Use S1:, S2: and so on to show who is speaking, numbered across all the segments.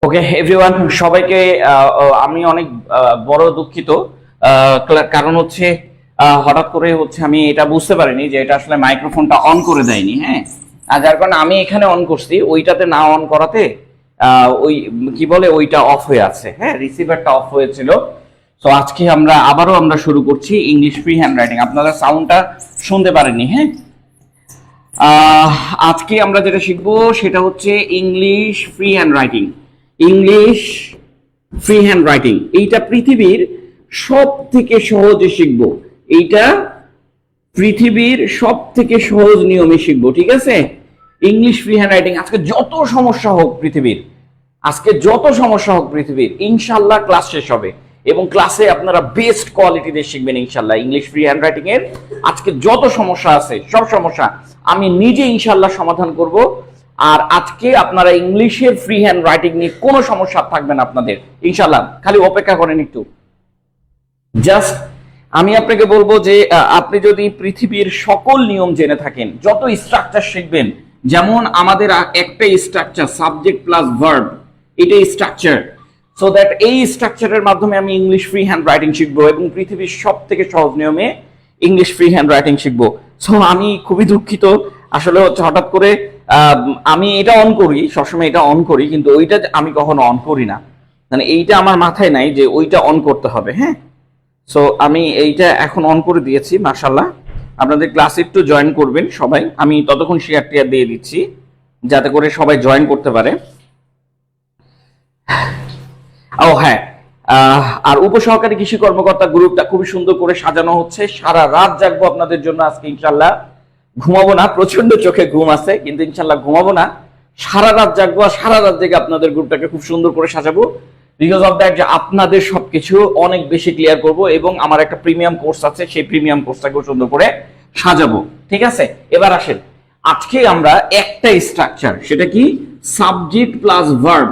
S1: ওকে everyone, সবাইকে আমি অনেক বড় দুঃখিত। কারণ হচ্ছে হঠাৎ করে হচ্ছে আমি এটা বুঝতে পারিনি যে এটা আসলে মাইক্রোফোনটা অন করে দেয়নি। হ্যাঁ, আর যার কারণে আমি এখানে অন করছি, ওইটাতে না অন করাতে ওই কি বলে ওইটা অফ হয়ে আছে। হ্যাঁ, রিসিভারটা অফ হয়েছিল। তো আজকে আমরা শুরু করছি ইংলিশ ফ্রি হ্যান্ড রাইটিং। আপনারা সাউন্ডটা শুনতে পারেননি। হ্যাঁ, আজকে আমরা যেটা শিখবো সেটা হচ্ছে English free hand writing. English free hand writing এইটা পৃথিবীর সব থেকে সহজে শিখবো। এইটা পৃথিবীর সব থেকে সহজ নিয়মে শিখবো। ঠিক আছে, ইংলিশ ফ্রি হ্যান্ড রাইটিং। আজকে যত সমস্যা হোক পৃথিবীর, ইনশাল্লাহ ক্লাস শেষ হবে এবং ক্লাসে আপনারা বেস্ট কোয়ালিটিতে শিখবেন ইনশাল্লাহ। ইংলিশ ফ্রি হ্যান্ড রাইটিং এর আজকে যত সমস্যা আছে সব সমস্যা আমি নিজে ইনশাল্লাহ সমাধান করব। আর আজকে আপনারা ইংলিশের ফ্রি হ্যান্ড রাইটিং নিয়ে কোনো সমস্যা থাকবে না আপনাদের ইনশাল্লাহ। খালি অপেক্ষা করেন একটু। জাস্ট আমি আপনাকে বলবো যে আপনি যদি পৃথিবীর সকল নিয়ম জেনে থাকেন, যত স্ট্রাকচার শিখবেন, যেমন আমাদের একটা স্ট্রাকচার সাবজেক্ট প্লাস ভার্ব, এটাই স্ট্রাকচার। সো দ্যাট এই স্ট্রাকচারের মাধ্যমে আমি ইংলিশ ফ্রি হ্যান্ড রাইটিং শিখবো এবং পৃথিবীর সব থেকে সহজ নিয়মে ইংলিশ ফ্রি হ্যান্ড রাইটিং শিখবো। সো আমি খুবই দুঃখিত, আসলে হচ্ছে হঠাৎ করে আমি এটা অন করি, সবসময় এটা অন করি, কিন্তু ওইটা আমি কখনো অন করি না। মানে এইটা আমার মাথায় নাই যে ওইটা অন করতে হবে। হ্যাঁ, সো আমি এইটা এখন অন করে দিয়েছি। মাশাআল্লাহ, আপনাদের ক্লাসে একটু জয়েন করবেন সবাই। আমি ততক্ষণ শেয়ার টিয়ার দিয়ে দিচ্ছি যাতে করে সবাই জয়েন করতে পারে। ও হ্যাঁ, আর উপসহকারী কৃষি কর্মকর্তা গ্রুপটা খুবই সুন্দর করে সাজানো হচ্ছে। সারা রাত জাগবো আপনাদের জন্য আজকে ইনশাল্লাহ। ঘুমাবো না, প্রচন্ড চোখে ঘুম আছে, কিন্তু ইনশাল্লাহ ঘুমাবো না, সারা রাত জাগবো। আর সারা রাত জেগে আপনাদের গ্রুপটাকে খুব সুন্দর করে সাজাবো। বিকজ অফ দ্যাট যে আপনাদের সবকিছু অনেক বেশি ক্লিয়ার করব এবং আমার একটা প্রিমিয়াম কোর্স আছে, সেই প্রিমিয়াম কোর্সটাকে সুন্দর করে সাজাবো। ঠিক আছে, এবার আসেন, আজকে আমরা একটা স্ট্রাকচার, সেটা কি সাবজেক্ট প্লাস ভার্ব,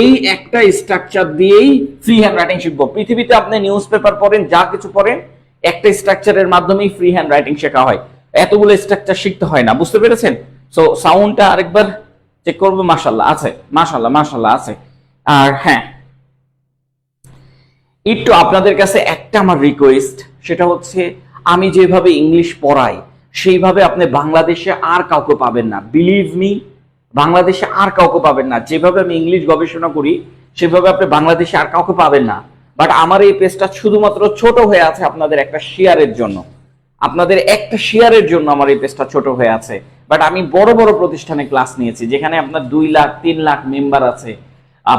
S1: এই একটা স্ট্রাকচার দিয়েই ফ্রি হ্যান্ড রাইটিং শিখবো। পৃথিবীতে আপনি নিউজ পেপার পড়েন, যা কিছু পড়েন, একটা স্ট্রাকচারের মাধ্যমেই ফ্রি হ্যান্ড রাইটিং শেখা হয়। এতগুলো স্ট্রাকচার শিখতে হয় না, বুঝতে পেরেছেন? সো সাউন্ডটা আরেকবার চেক করবো। মাশাআল্লাহ আছে, মাশাআল্লাহ আছে। আর হ্যাঁ, একটু আপনাদের কাছে একটা আমার রিকোয়েস্ট, সেটা হচ্ছে আমি যেভাবে ইংলিশ পড়াই সেইভাবে আপনি বাংলাদেশে আর কাউকে পাবেন না। বিলিভ মি, বাংলাদেশে আর কাউকে পাবেন না। যেভাবে আমি ইংলিশ গবেষণা করি সেভাবে আপনি বাংলাদেশে আর কাউকে পাবেন না। বাট আমার এই পেজটা শুধুমাত্র ছোট হয়ে আছে আপনাদের একটা শেয়ারের জন্য। আমার এই পেজটা ছোট হয়ে আছে। বাট আমি বড় বড় প্রতিষ্ঠানে ক্লাস নিয়েছি, যেখানে আপনার 2 লাখ 3 লাখ মেম্বার আছে,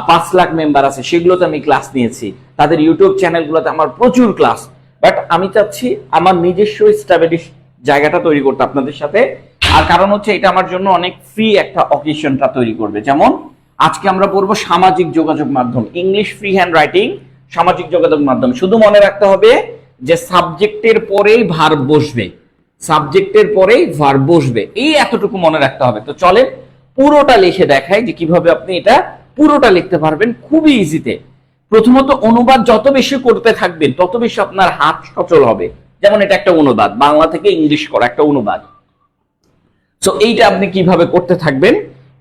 S1: 5 লাখ মেম্বার আছে, সেগুলোতে আমি ক্লাস নিয়েছি। তাদের ইউটিউব চ্যানেলগুলোতে আমার প্রচুর ক্লাস। বাট আমি চাচ্ছি আমার নিজস্ব স্টাবলিশ জায়গাটা তৈরি করতে আপনাদের সাথে। আর কারণ হচ্ছে এটা আমার জন্য অনেক ফ্রি একটা অকেশনটা তৈরি করবে। যেমন আজকে আমরা পড়বো সামাজিক যোগাযোগ মাধ্যম, ইংলিশ ফ্রি হ্যান্ড রাইটিং, সামাজিক যোগাযোগ মাধ্যম। শুধু মনে রাখতে হবে যে সাবজেক্টের পরেই ভার্ব বসবে, এই এতটুকু মনে রাখতে হবে। তো চলে পুরোটা লিখে দেখাই যে কিভাবে আপনি এটা পুরোটা লিখতে পারবেন খুবই ইজিতে। প্রথমত অনুবাদ যত বেশি করতে থাকবেন তত বেশি আপনার হাত সচল হবে। যেমন এটা একটা অনুবাদ, বাংলা থেকে ইংলিশ করা একটা অনুবাদ। সো এইটা আপনি কিভাবে করতে থাকবেন,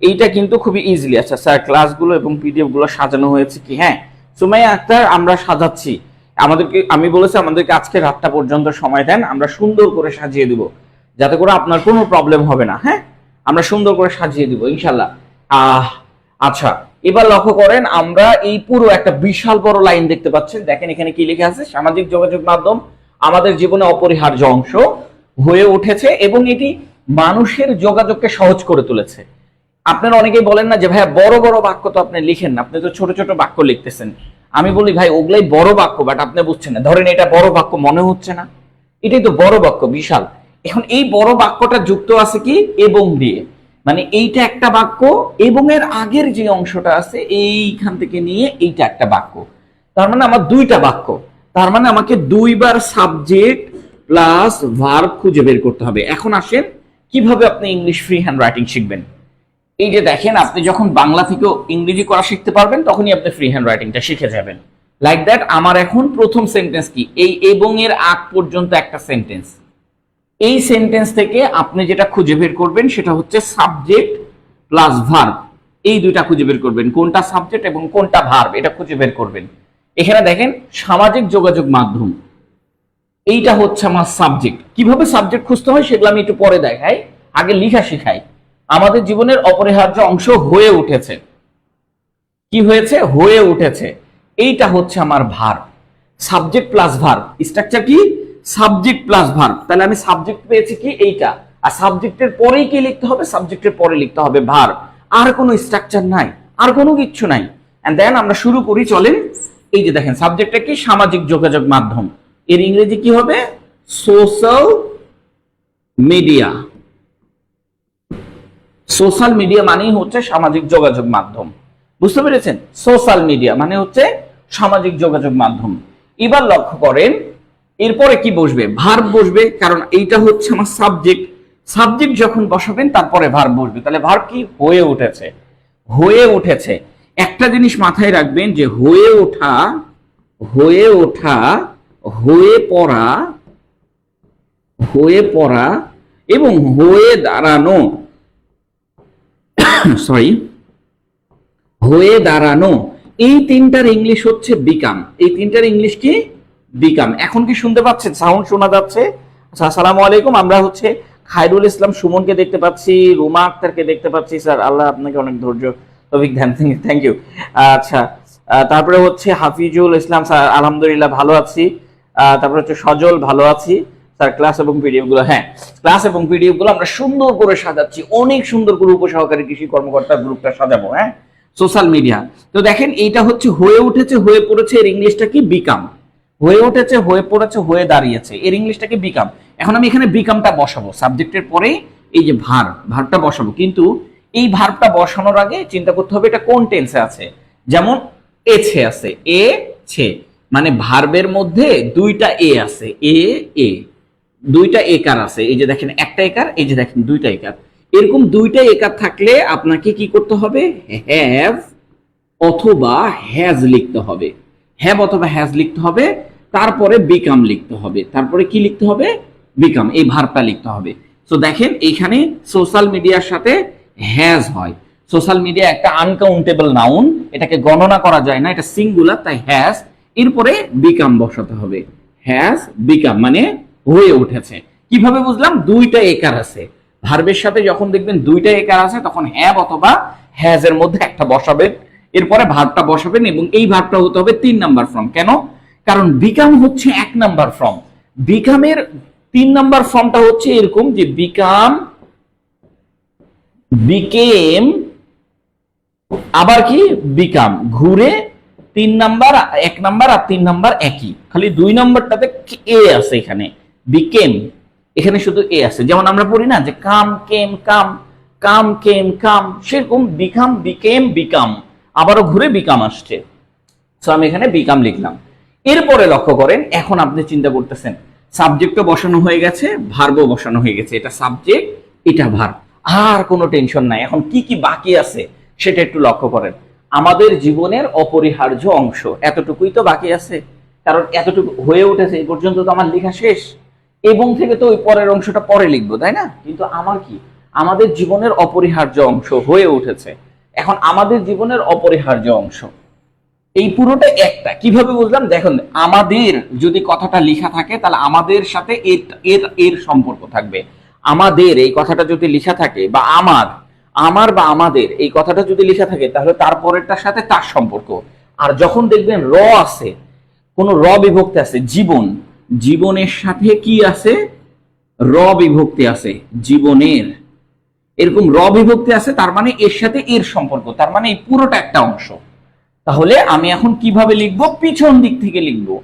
S1: এইটা কিন্তু খুবই ইজিলি। আচ্ছা স্যার, ক্লাসগুলো এবং পিডিএফ গুলো সাজানো হয়েছে কি? হ্যাঁ সুমাইয়া আক্তার, আমরা সাজাচ্ছি। আমি বলেছি আমাদেরকে আজকে রাতটা পর্যন্ত সময় দেন, আমরা সুন্দর করে সাজিয়ে দিব যাতে করে আপনার কোনো প্রবলেম হবে না। হ্যাঁ, আমরা সুন্দর করে সাজিয়ে দিব ইনশাল্লাহ। আচ্ছা, এবার লক্ষ্য করেন, আমরা এই পুরো একটা বিশাল বড় লাইন দেখতে পাচ্ছেন। দেখেন এখানে কি লেখা আছে, সামাজিক যোগাযোগ মাধ্যম আমাদের জীবনে অপরিহার্য অংশ হয়ে উঠেছে এবং এটি মানুষের যোগাযোগকে সহজ করে তুলেছে। আপনারা অনেকেই বলেন না যে ভাইয়া বড় বড় বাক্য তো আপনি লিখেন না, আপনি তো ছোট ছোট বাক্য লিখতেছেন। আমি বলি ভাই ওগুলাই বড় বাক্য, বাট আপনি বুঝছেন না। ধরেন এটা বড় বাক্য মনে হচ্ছে না, এটাই তো বড় বাক্য, বিশাল। এখন এই বড় বাক্যটা যুক্ত আছে কি এবং দিয়ে, মানে এইটা একটা বাক্য এবং এর আগের যে অংশটা আছে এইখান থেকে নিয়ে এইটা একটা বাক্য। তার মানে আমার দুইটা বাক্য, তার মানে আমাকে দুইবার সাবজেক্ট প্লাস ভার্ব খুঁজে বের করতে হবে। এখন আসেন কিভাবে আপনি ইংলিশ ফ্রি হ্যান্ড রাইটিং শিখবেন। এই যে দেখেন, আপনি যখন বাংলা থেকেও ইংরেজি করা শিখতে পারবেন তখনই আপনি ফ্রি হ্যান্ড রাইটিংটা শিখে যাবেন। লাইক দ্যাট, আমার এখন প্রথম সেন্টেন্স কি, এই এবং এর আগ পর্যন্ত একটা সেন্টেন্স। এই সেন্টেন্স থেকে আপনি যেটা খুঁজে বের করবেন সেটা হচ্ছে সাবজেক্ট প্লাস ভার্ব। এই দুইটা খুঁজে বের করবেন, কোনটা সাবজেক্ট এবং কোনটা ভার্ব, এটা খুঁজে বের করবেন। এখানে দেখেন সামাজিক যোগাযোগ মাধ্যম, এইটা হচ্ছে আমার সাবজেক্ট। কিভাবে সাবজেক্ট খুঁজতে হয় সেগুলো আমি একটু পরে দেখাই, আগে লেখা শিখাই। আমাদের জীবনের অপরিহার্য অংশ হয়ে উঠেছে। কি হয়েছে? হয়ে উঠেছে। এইটা হচ্ছে আমার verb, subject plus verb. Structure কি? Subject plus verb. তাহলে আমি সাবজেক্ট পেয়েছি কি? এইটা। আর সাবজেক্টের পরেই কি লিখতে হবে? সাবজেক্টের পরে লিখতে হবে ভার্ব। আর কোনো স্ট্রাকচার নাই, আর কোনো কিচ্ছু নাই। এন্ড দেন আমরা শুরু করি, চলেন। এই যে দেখেন সাবজেক্টটা কি? সামাজিক যোগাযোগ মাধ্যম। এর ইংরেজি কি হবে? Social media. সোশ্যাল মিডিয়া মানেই হচ্ছে সামাজিক যোগাযোগ মাধ্যম। বুঝতে পেরেছেন? সোশ্যাল মিডিয়া মানে হচ্ছে সামাজিক যোগাযোগ মাধ্যম। এবার লক্ষ্য করেন এরপরে কি বসবে? ভার্ব বসবে, কারণ এইটা হচ্ছে আমার সাবজেক্ট। সাবজেক্ট যখন বসাবেন তারপরে ভার্ব বসবে। তাহলে ভার্ব কি? হয়ে উঠেছে। হয়ে উঠেছে। একটা জিনিস মাথায় রাখবেন যে হয়ে ওঠা, হয়ে ওঠা, হয়ে পড়া, হয়ে পড়া এবং হয়ে দাঁড়ানো, সরি, হয়ে দাঁড়ানো, এই তিনটার ইংলিশ হচ্ছে বিকাম। এই তিনটার ইংলিশ কি? বিকাম। এখন কি শুনতে পাচ্ছেন? সাউন্ড শোনা যাচ্ছে? আচ্ছা, আসসালামু আলাইকুম। আমরা হচ্ছে খায়রুল ইসলাম সুমনকে দেখতে পাচ্ছি, রুমা আক্তারকে দেখতে পাচ্ছি। স্যার আল্লাহ আপনাকে অনেক ধৈর্য তৌফিক দেন, থ্যাংক ইউ। আচ্ছা, তারপরে হচ্ছে হাফিজুল ইসলাম স্যার, আলহামদুলিল্লাহ ভালো আছি। তারপরে হচ্ছে সজল, ভালো আছি স্যার। ক্লাস এবং পিডিএফ গুলো, হ্যাঁ ক্লাস এবং পিডিএফ গুলো আমরা সুন্দর করে সাজাচ্ছি, অনেক সুন্দর করে উপসহকারী কৃষি কর্মকর্তা গ্রুপটা সাজাবো। হ্যাঁ, সোশ্যাল মিডিয়া। তো দেখেন এইটা হচ্ছে হয়ে উঠেছে, হয়ে পড়েছে, এর ইংলিশটা কি? বিকাম। হয়ে উঠেছে, হয়ে পড়েছে, হয়ে দাঁড়িয়েছে, এর ইংলিশটা কি? বিকাম। এখন আমি এখানে বিকামটা বসাবো, সাবজেক্টের পরে এই যে ভার্বটা বসাবো। কিন্তু এই ভার্বটা বসানোর আগে চিন্তা করতে হবে এটা কোন টেন্সে আছে। যেমন এছে আছে, এ ছে, মানে ভার্বের মধ্যে দুইটা এ আছে, এ দুইটা একার আছে। এই যে দেখেন একটা একার, এই যে দেখেন দুইটা একার। এরকম দুইটা একার থাকলে আপনাকে কি করতে হবে? হ্যাভ অথবা হ্যাজ লিখতে হবে। হ্যাভ অথবা হ্যাজ লিখতে হবে, তারপরে বিকাম লিখতে হবে। তারপরে কি লিখতে হবে? বিকাম, এই ভার্বটা লিখতে হবে। সো দেখেন এইখানে সোশ্যাল মিডিয়ার সাথে হ্যাজ হয়। সোশ্যাল মিডিয়া একটা আনকাউন্টেবল নাউন, এটাকে গণনা করা যায় না, এটা সিঙ্গুলার, তাই হ্যাজ। এরপরে বিকাম বসাতে হবে। হ্যাজ বিকাম মানে হয়ে উঠেছে। কিভাবে বুঝলাম? দুইটা একার আছে ভার্বের সাথে, যখন দেখবেন দুইটা একার আছে তখন হ্যাভ অথবা হ্যাজ এর মধ্যে একটা বসাবেন, এরপরে ভার্বটা বসাবেন এবং এই ভার্বটা হতে হবে 3 নাম্বার ফর্ম। কেন? কারণ বিকাম হচ্ছে 1 নাম্বার ফর্ম। বিকামের 3 নাম্বার ফর্মটা হচ্ছে এরকম যে বিকাম, বিকেম, আবার কি? বিকাম। ঘুরে 3 নাম্বার, 1 নাম্বার আর 3 নাম্বার একই, খালি 2 নাম্বারটাতে এ আছে। এখানে বিকেম, এখানে শুধু এ আছে। যেমন আমরা পড়ি না যে কাম কেম কাম, কাম কেম কাম, সেরকম বিকাম, বিকেম, বিকাম, আবারও ঘুরে বিকাম আসছে। সো আমি এখানে বিকাম লিখলাম। এরপরে লক্ষ্য করেন, এখন আপনি চিন্তা করতেছেন সাবজেক্টও বসানো হয়ে গেছে, ভার্বও বসানো হয়ে গেছে। এটা সাবজেক্ট, এটা ভার্ব, আর কোনো টেনশন নাই। এখন কি কি বাকি আছে সেটা একটু লক্ষ্য করেন। আমাদের জীবনের অপরিহার্য অংশ, এতটুকুই তো বাকি আছে, কারণ এতটুকু হয়ে উঠেছে। এই পর্যন্ত তো আমার লেখা শেষ, এবং থেকে তো ওই পরের অংশটা পরে লিখবো, তাই না? কিন্তু আমার কি? আমাদের জীবনের অপরিহার্য অংশ হয়ে উঠেছে। এখন আমাদের জীবনের অপরিহার্য অংশ এই পুরোটা একটা। কিভাবে বুঝলাম? দেখুন, আমাদের যদি কথাটা লেখা থাকে তাহলে আমাদের সাথে এর এর সম্পর্ক থাকবে। আমাদের এই কথাটা যদি লেখা থাকে, বা আমার বা আমাদের এই কথাটা যদি লেখা থাকে, তাহলে তারপরেরটার সাথে তার সম্পর্ক। আর যখন দেখবেন র আছে, কোন র বিভক্তি আছে, জীবন, জীবনের সাথে কি আছে? র বিভক্তি আছে, জীবনের, এরকম র বিভক্তি আছে, তার মানে এর সাথে এর সম্পর্ক, তার মানে এই পুরোটা একটা অংশ। তাহলে আমি এখন কিভাবে লিখবো? পিছন দিক থেকে লিখবো।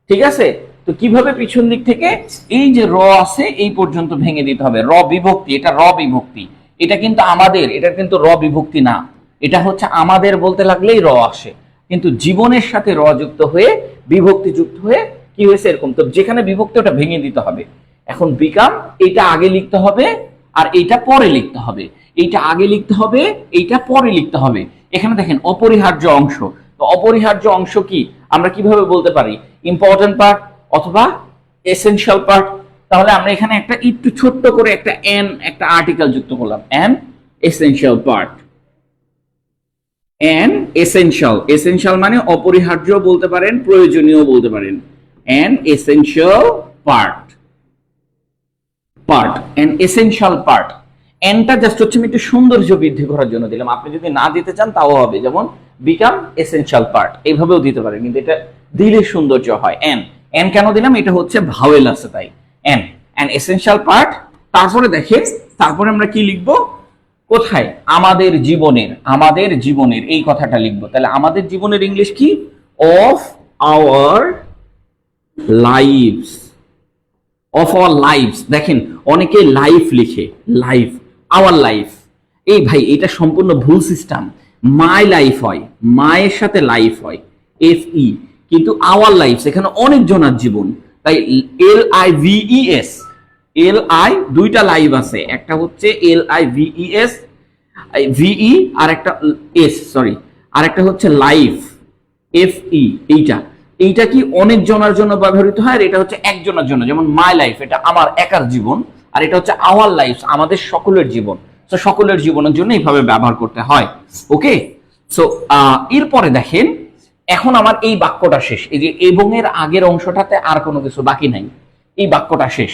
S1: ঠিক আছে? তো কিভাবে পিছন দিক থেকে? এই যে র আছে এই পর্যন্ত ভেঙে দিতে হবে। র বিভক্তি, এটা র বিভক্তি, এটা কিন্তু আমাদের, এটা কিন্তু র বিভক্তি না। এটা হচ্ছে আমাদের বলতে লাগলেই র আসে, কিন্তু জীবনের সাথে র যুক্ত হয়ে, বিভক্তি যুক্ত হয়ে কি হয়েছে এরকম। তো যেখানে বিভক্তি ওটা ভেঙে দিতে হবে। এখন বিকাম, এইটা আগে লিখতে হবে আর এইটা পরে লিখতে হবে। এইটা আগে লিখতে হবে, এইটা পরে লিখতে হবে। এখানে দেখেন অপরিহার্য অংশ। তো অপরিহার্য অংশ কি আমরা কিভাবে বলতে পারি? ইম্পর্টেন্ট পার্ট অথবা এসেনশিয়াল পার্ট। তাহলে আমরা এখানে একটা একটু ছোট্ট করে একটা এন, একটা আর্টিকেল যুক্ত করলাম, an essential part. An essential, essential মানে অপরিহার্য বলতে পারেন, প্রয়োজনীয় বলতে পারেন। An essential part, part an essential part. অ্যানটা জাস্ট হচ্ছে আমি একটু সৌন্দর্য বৃদ্ধি করার জন্য দিলাম, আপনি যদি না দিতে চান তাও হবে, যেমন বিকাম এসেনশিয়াল পার্ট এইভাবেও দিতে পারেন, কিন্তু এটা দিলে সৌন্দর্য হয়। অ্যান, অ্যান কেন দিলাম, এটা হচ্ছে ভাওয়েল আছে তাই। An, an essential part. তারপরে দেখেন, তারপরে আমরা কি লিখবো, কোথায়, আমাদের জীবনের, আমাদের জীবনের এই কথাটা লিখবো। তাহলে আমাদের জীবনের ইংলিশ কি, of our lives, of our lives. দেখেন অনেকে লাইফ লিখে, লাইফ, আওয়ার লাইফ। এই ভাই এটা সম্পূর্ণ ভুল সিস্টেম। মাই লাইফ হয়, মায়ের সাথে লাইফ হয়, এফ ই, কিন্তু আওয়ার লাইফ এখানে অনেক জনের জীবন, তাই L I V E S, L I দুইটা লাইভ আছে, একটা হচ্ছে L I V E S V E, আর একটা এস সরি, আর একটা হচ্ছে লাইফ এফ ই। এইটা, এইটা কি অনেক জনের জন্য ব্যবহৃত হয়, আর এটা হচ্ছে একজনের জন্য, যেমন মাই লাইফ এটা আমার একার জীবন, আর এটা হচ্ছে আওয়ার লাইফ আমাদের সকলের জীবন। তো সকলের জীবনের জন্য এইভাবে ব্যবহার করতে হয়। ওকে, সো এরপরে দেখেন, এখন আমার এই বাক্যটা শেষ, এই যে এবং এর আগের অংশটাতে আর কোনো কিছু বাকি নাই, এই বাক্যটা শেষ।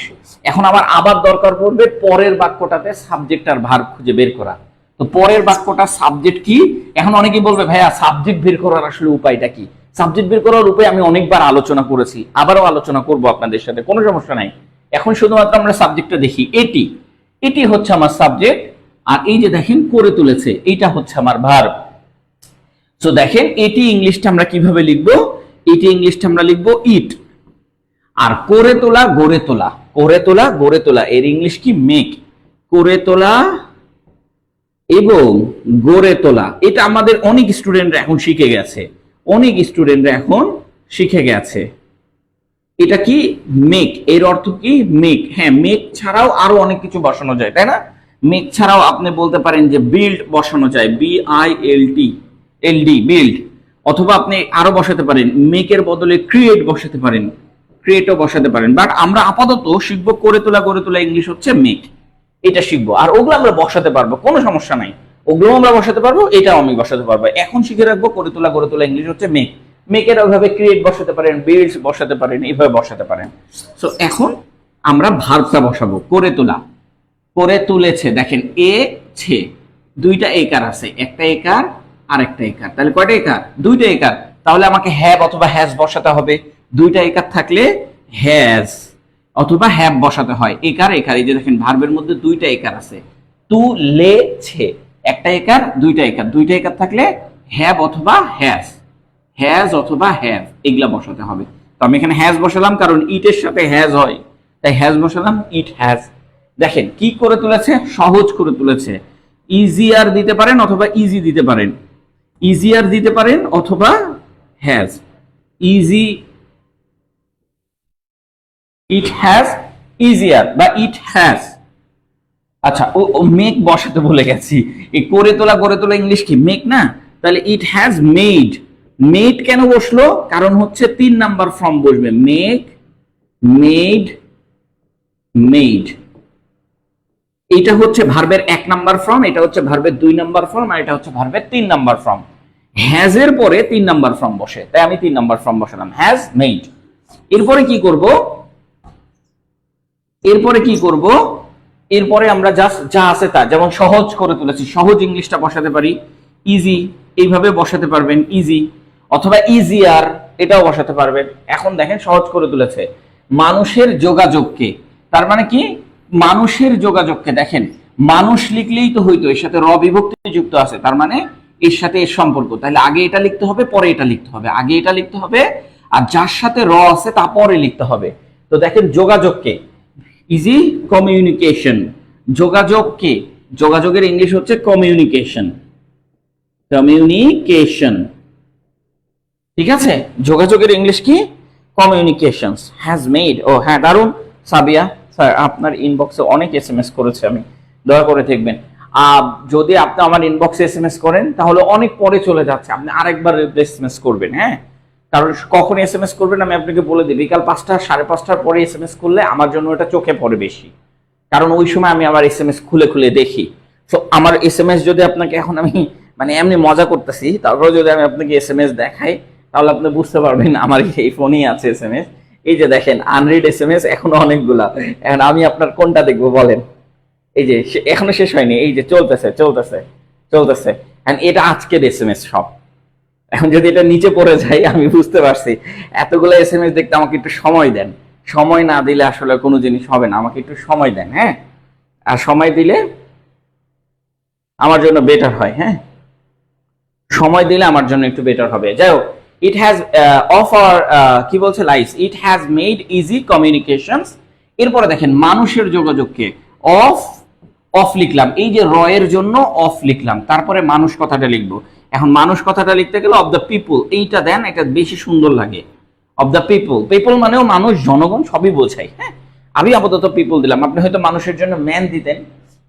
S1: এখন আমার আবার দরকার পড়বে পরের বাক্যটাতে সাবজেক্ট আর ভার্ব খুঁজে বের করা। তো পরের বাক্যটা সাবজেক্ট কি, এখন অনেকেই বলবে ভাইয়া সাবজেক্ট বের করার আসলে উপায়টা কি। সাবজেক্ট বের করার উপায় আমি অনেকবার আলোচনা করেছি, আবারও আলোচনা করব আপনাদের সাথে, কোনো সমস্যা নাই। এখন শুধুমাত্র আমরা সাবজেক্টটা দেখি। এটি, এটি হচ্ছে আমার সাবজেক্ট, আর এই যে দেখেন করে তুলেছে, এইটা হচ্ছে আমার ভার্ব। তো দেখেন এটি ইংলিশটা আমরা কিভাবে লিখবো, এটি ইংলিশটা আমরা লিখবো ইট। আর করে তোলা, গড়ে তোলা, করে তোলা, গড়ে তোলা, এর ইংলিশ কি মেক। করে তোলা এবং গড়ে তোলা, এটা আমাদের অনেক স্টুডেন্টরা এখন শিখে গেছে, অনেক স্টুডেন্টরা এখন শিখে গেছে। এটা কি মেক, এর অর্থ কি মেক। হ্যাঁ, মেক ছাড়াও আরো অনেক কিছু বসানো যায়, তাই না। মেক ছাড়াও আপনি বলতে পারেন যে বিল্ড বসানো যায়, B I L T L D, build. অথবা আপনি আরো বসাতে পারেন, মেকের বদলে ক্রিয়েট বসাতে পারেন, ক্রিয়েটও বসাতে পারেন। বাট আমরা আপাতত শিখবো করে তোলা, গড়ে তোলা ইংলিশ হচ্ছে মেক, এটা শিখবো। আর ওগুলো আমরা বসাতে পারবো, কোনো সমস্যা নাই, ওগুলো আমরা বসাতে পারবো, এটাও আমি বসাতে পারবো। এখন শিখে রাখবো করে তোলা, গড়ে তোলা ইংলিশ হচ্ছে মেক। মেকের ওইভাবে ক্রিয়েট বসাতে পারেন, বিল্ড বসাতে পারেন, এইভাবে বসাতে পারেন। সো এখন আমরা ভার্বটা বসাবো, করে তোলা, করে তুলেছে। দেখেন এ ছে, দুইটা একার আছে, একটা একার আর একটা একার, তাহলে কয়টা একার, দুইটা একার। তাহলে আমাকে হ্যাভ অথবা হ্যাজ বসাতে হবে, দুইটা একার থাকলে হ্যাজ অথবা হ্যাভ বসাতে হয়, একার একার। এই যে দেখেন ভার্বের মধ্যে দুইটা একার আছে, তুলেছে, একটা একার দুইটা একার, দুইটা একার থাকলে হ্যাভ অথবা হ্যাজ, হ্যাজ অথবা হ্যাভ এগুলা বসাতে হবে। তো আমি এখানে হ্যাজ বসালাম কারণ ইটের সাথে হ্যাজ হয়, তাই হ্যাজ বসালাম, ইট হ্যাজ। দেখেন কি করে তুলেছে, সহজ করে তুলেছে। ইজিয়ার দিতে পারেন অথবা ইজি দিতে পারেন, ইজিয়ার দিতে পারেন অথবা has, easy, it has easier বা ইট হ্যাজ। আচ্ছা ও মেক বসাতে ভুলে গেছি, এই করে তোলা গড়ে তোলা ইংলিশ কি মেক না, তাহলে ইট হ্যাজ মেড। মেড কেন বসলো, কারণ হচ্ছে 3 নাম্বার ফর্ম বসবে, মেক, মেড, মেড। এটা হচ্ছে ভার্বের 1 নাম্বার ফর্ম, এটা হচ্ছে ভার্বের 2 নাম্বার ফর্ম, আর এটা হচ্ছে ভার্বের 3 নাম্বার ফর্ম। হ্যাজ এর পরে 3 নাম্বার ফর্ম বসে, তাই আমি 3 নাম্বার ফর্ম বসালাম, হ্যাজ মেড। এরপরে কি করব, এরপরে কি করব, এরপরে আমরা জাস্ট যা আছে তা, যেমন সহজ করে তুলেছি, সহজ ইংলিশটা বসাতে পারি, ইজি এইভাবে বসাতে পারবেন, ইজি, অথবা ইজিয়ার এটাও বসাতে পারবেন। এখন দেখেন সহজ করে তুলেছে, মানুষের যোগাযোগকে, তার মানে কি মানুষের যোগাযোগকে। দেখেন মানুষ লিখলেই তো হইতো, এর সাথে র বিভক্তি যুক্ত আছে, তার মানে এর সাথে এর সম্পর্ক, তাহলে আগে এটা লিখতে হবে পরে এটা লিখতে হবে, আগে এটা লিখতে হবে আর যার সাথে র আছে তা পরে লিখতে হবে। তো দেখেন যোগাযোগকে, ইজি কমিউনিকেশন, যোগাযোগকে, যোগাযোগের ইংলিশ হচ্ছে কমিউনিকেশন, কমিউনিকেশন, ঠিক আছে। যোগাযোগের ইংলিশ কি, কমিউনিকেশনস। হ্যাজ মেড, ও হ্যাঁ দারুন সাবিয়া স্যার, আপনার ইনবক্সে অনেক এসএমএস করেছে, আমি দয়া করে দেখবেন। যদি আপনি আমার ইনবক্সে এসএমএস করেন তাহলে অনেক পরে চলে যাচ্ছে, আপনি আরেকবার এসএমএস করবেন, হ্যাঁ। কারণ কখন এসএমএস করবেন আমি আপনাকে বলে দিই, বিকাল 5টা 5:30টার পরে এসএমএস করলে আমার জন্য এটা চোখে পড়ে বেশি, কারণ ওই সময় আমি আবার এসএমএস খুলে খুলে দেখি। তো আমার এসএমএস যদি আপনাকে এখন আমি মানে এমনি মজা করতেছি, তারপরে যদি আমি আপনাকে এসএমএস দেখাই তাহলে আপনি বুঝতে পারবেন আমার এই ফোনেই আছে এসএমএস। এই যে দেখেন আনরিড এসএমএস এখনো অনেকগুলা। এখন আমি আপনার কোনটা দেখবো বলেন? এই যে এখনো শেষ হয়নি, এই যে চলতেছে চলতেছে চলতেছে। এটা আজকের এসএমএস সব। এখন যদি এটা নিচে পড়ে যায় আমি বুঝতে পারছি এতগুলো এসএমএস দেখতে আমাকে একটু সময় দেন। সময় না দিলে আসলে কোনো জিনিস হবে না, আমাকে একটু সময় দেন। হ্যাঁ, আর সময় দিলে আমার জন্য বেটার হয়। হ্যাঁ, সময় দিলে আমার জন্য একটু বেটার হবে। যাই হোক, ইট হ্যাজ অফার কি বলছে life, it has made easy communications. এরপরে দেখেন মানুষের যোগাযোগকে অফ অফ লিখলাম, এই যে র এর জন্য অফ লিখলাম, তারপরে মানুষ কথাটা লিখবো। এখন মানুষ কথাটা লিখতে গেলে অফ দ্য পিপল এইটা দেন, এটা বেশি সুন্দর লাগে। অফ দ্য পিপল, পিপল মানেও মানুষ, জনগণ সবই বোঝায়। হ্যাঁ, আমি আপাতত পিপল দিলাম, আপনি হয়তো মানুষের জন্য ম্যান দিতেন,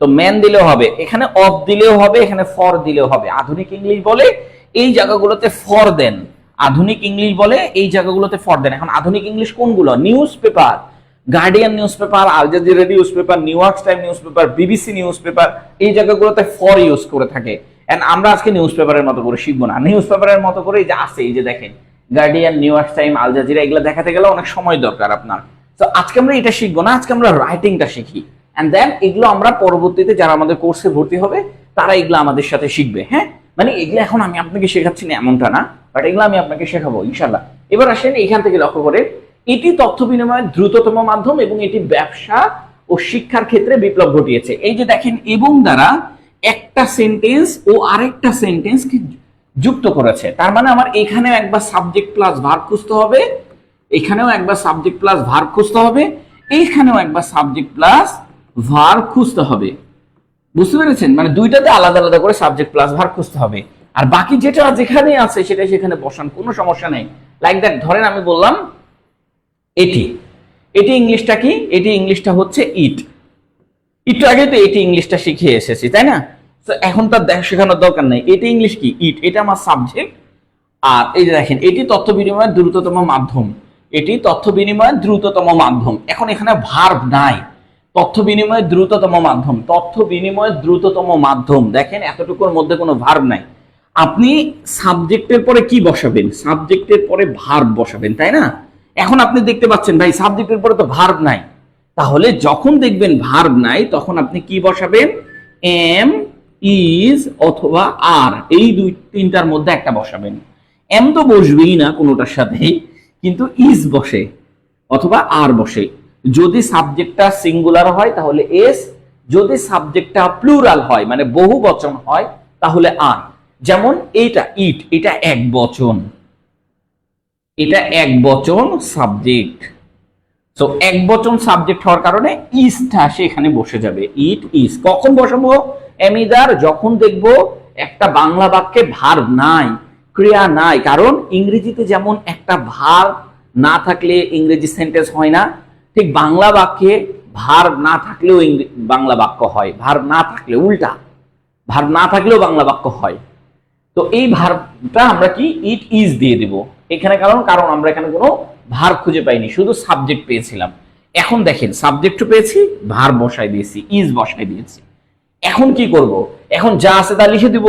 S1: তো ম্যান দিলেও হবে, এখানে অফ দিলেও হবে, এখানে ফর দিলেও হবে। আধুনিক ইংলিশ বলে এই জায়গাগুলোতে ফর দেন, আধুনিক ইংলিশ বলে এই জায়গাগুলোতে ফর দেন। এখন আধুনিক ইংলিশ কোনগুলো? News paper, Guardian news paper, Al Jazeera news paper, New York time news paper, BBC news paper, এই জায়গাগুলোতে ফর ইউজ করে থাকে। এন্ড আমরা আজকে নিউজ পেপারের মতো করে শিখবো না, নিউজ পেপারের মতো করে এই যে আছে, এই যে দেখেন Guardian, New York time, Al Jazeera, এগুলো দেখাতে গেলে অনেক সময় দরকার আপনার। তো আজকে আমরা এটা শিখবো না, আজকে আমরা রাইটিংটা শিখি। এন্ড দেন এগুলো আমরা পরবর্তীতে যারা আমাদের কোর্সে ভর্তি হবে তারা এগুলো আমাদের সাথে শিখবে। হ্যাঁ, মানে এগুলো এখন আমি আপনাকে শেখাচ্ছি না এমনটা না, বাট এগুলো আমি আপনাকে শেখাবো ইনশাল্লাহ। এবার আসেন এখান থেকে লক্ষ্য করে, এটি তথ্য বিনিময়ের দ্রুততম মাধ্যম এবং এটি ব্যবসা ও শিক্ষার ক্ষেত্রে বিপ্লব ঘটিয়েছে। এই যে দেখেন এবং দ্বারা একটা সেন্টেন্স ও আরেকটা সেন্টেন্স কি যুক্ত করেছে, তার মানে আমার এখানেও একবার সাবজেক্ট প্লাস ভার্ব খুঁজতে হবে, এখানেও একবার সাবজেক্ট প্লাস ভার্ব খুঁজতে হবে, এইখানেও একবার সাবজেক্ট প্লাস ভার্ব খুঁজতে হবে। বুঝতে পেরেছেন? মানে দুইটাতে আলাদা আলাদা করে সাবজেক্ট প্লাস ভার্ব খুঁজতে হবে, আর বাকি যেটা যেখানে আছে সেটা সেখানে বসান, কোনো সমস্যা নেই। লাইক দ্যাট, ধরেন আমি বললাম এটি, এটি ইংলিশটা কি? এটি ইংলিশটা হচ্ছে ইট। একটু আগে তো এটি ইংলিশটা শিখে এসেছি, তাই না? তো এখন তার শেখানোর দরকার নেই। এটি ইংলিশ কি? ইট, এটা আমার সাবজেক্ট। আর এই যে দেখেন এটি তথ্য বিনিময়ের দ্রুততম মাধ্যম, এটি তথ্য বিনিময়ের দ্রুততম মাধ্যম। এখন এখানে ভার্ব নাই, তথ্য বিনিময়ের দ্রুততম মাধ্যম, তথ্য বিনিময়ের দ্রুততম মাধ্যম। দেখেন এতটুকুর মধ্যে কোনো ভার্ব নাই। আপনি সাবজেক্টের পরে কি বসাবেন? সাবজেক্টের পরে ভার্ব বসাবেন, তাই না? এখন আপনি দেখতে পাচ্ছেন ভাই সাবজেক্টের পরে তো ভার্ব নাই, তাহলে যখন দেখবেন ভার্ব নাই তখন আপনি কি বসাবেন? এম, ইজ অথবা আর, এই দুই তিনটার মধ্যে একটা বসাবেন। এম তো বসবেই না কোনোটার সাথেই, কিন্তু ইজ বসে অথবা আর বসে। যদি সাবজেক্টটা সিঙ্গুলার হয় তাহলে এস, যদি সাবজেক্টটা প্লুরাল হয় মানে বহু বচন হয় তাহলে আর। যেমন এইটা ইট, এটা এক বচন, এটা এক বচন সাবজেক্ট। সো এক বচন সাবজেক্ট হওয়ার কারণে ইজটা সেখানে বসে যাবে, ইট ইজ। কখন বসাবো এমিদার? যখন দেখবো একটা বাংলা বাক্যে ভার্ব নাই, ক্রিয়া নাই। কারণ ইংরেজিতে যেমন একটা ভার্ব না থাকলে ইংরেজি সেন্টেন্স হয় না, ঠিক বাংলা বাক্যে ভার্ব না থাকলেও বাংলা বাক্য হয়, ভার্ব না থাকলে উল্টা, ভার্ব না থাকলেও বাংলা বাক্য হয়। তো এই ভার্বটা আমরা কি ইট ইজ দিয়ে দেব এখানে, কারণ আমরা এখানে কোনো ভার্ব খুঁজে পাইনি, শুধু সাবজেক্ট পেয়েছিলাম। এখন দেখেন সাবজেক্ট পেয়েছি, ভার্ব বসাই দিয়েছি, ইজ বসাই দিয়েছি। এখন কি করব? এখন যা আছে তা লিখে দিব।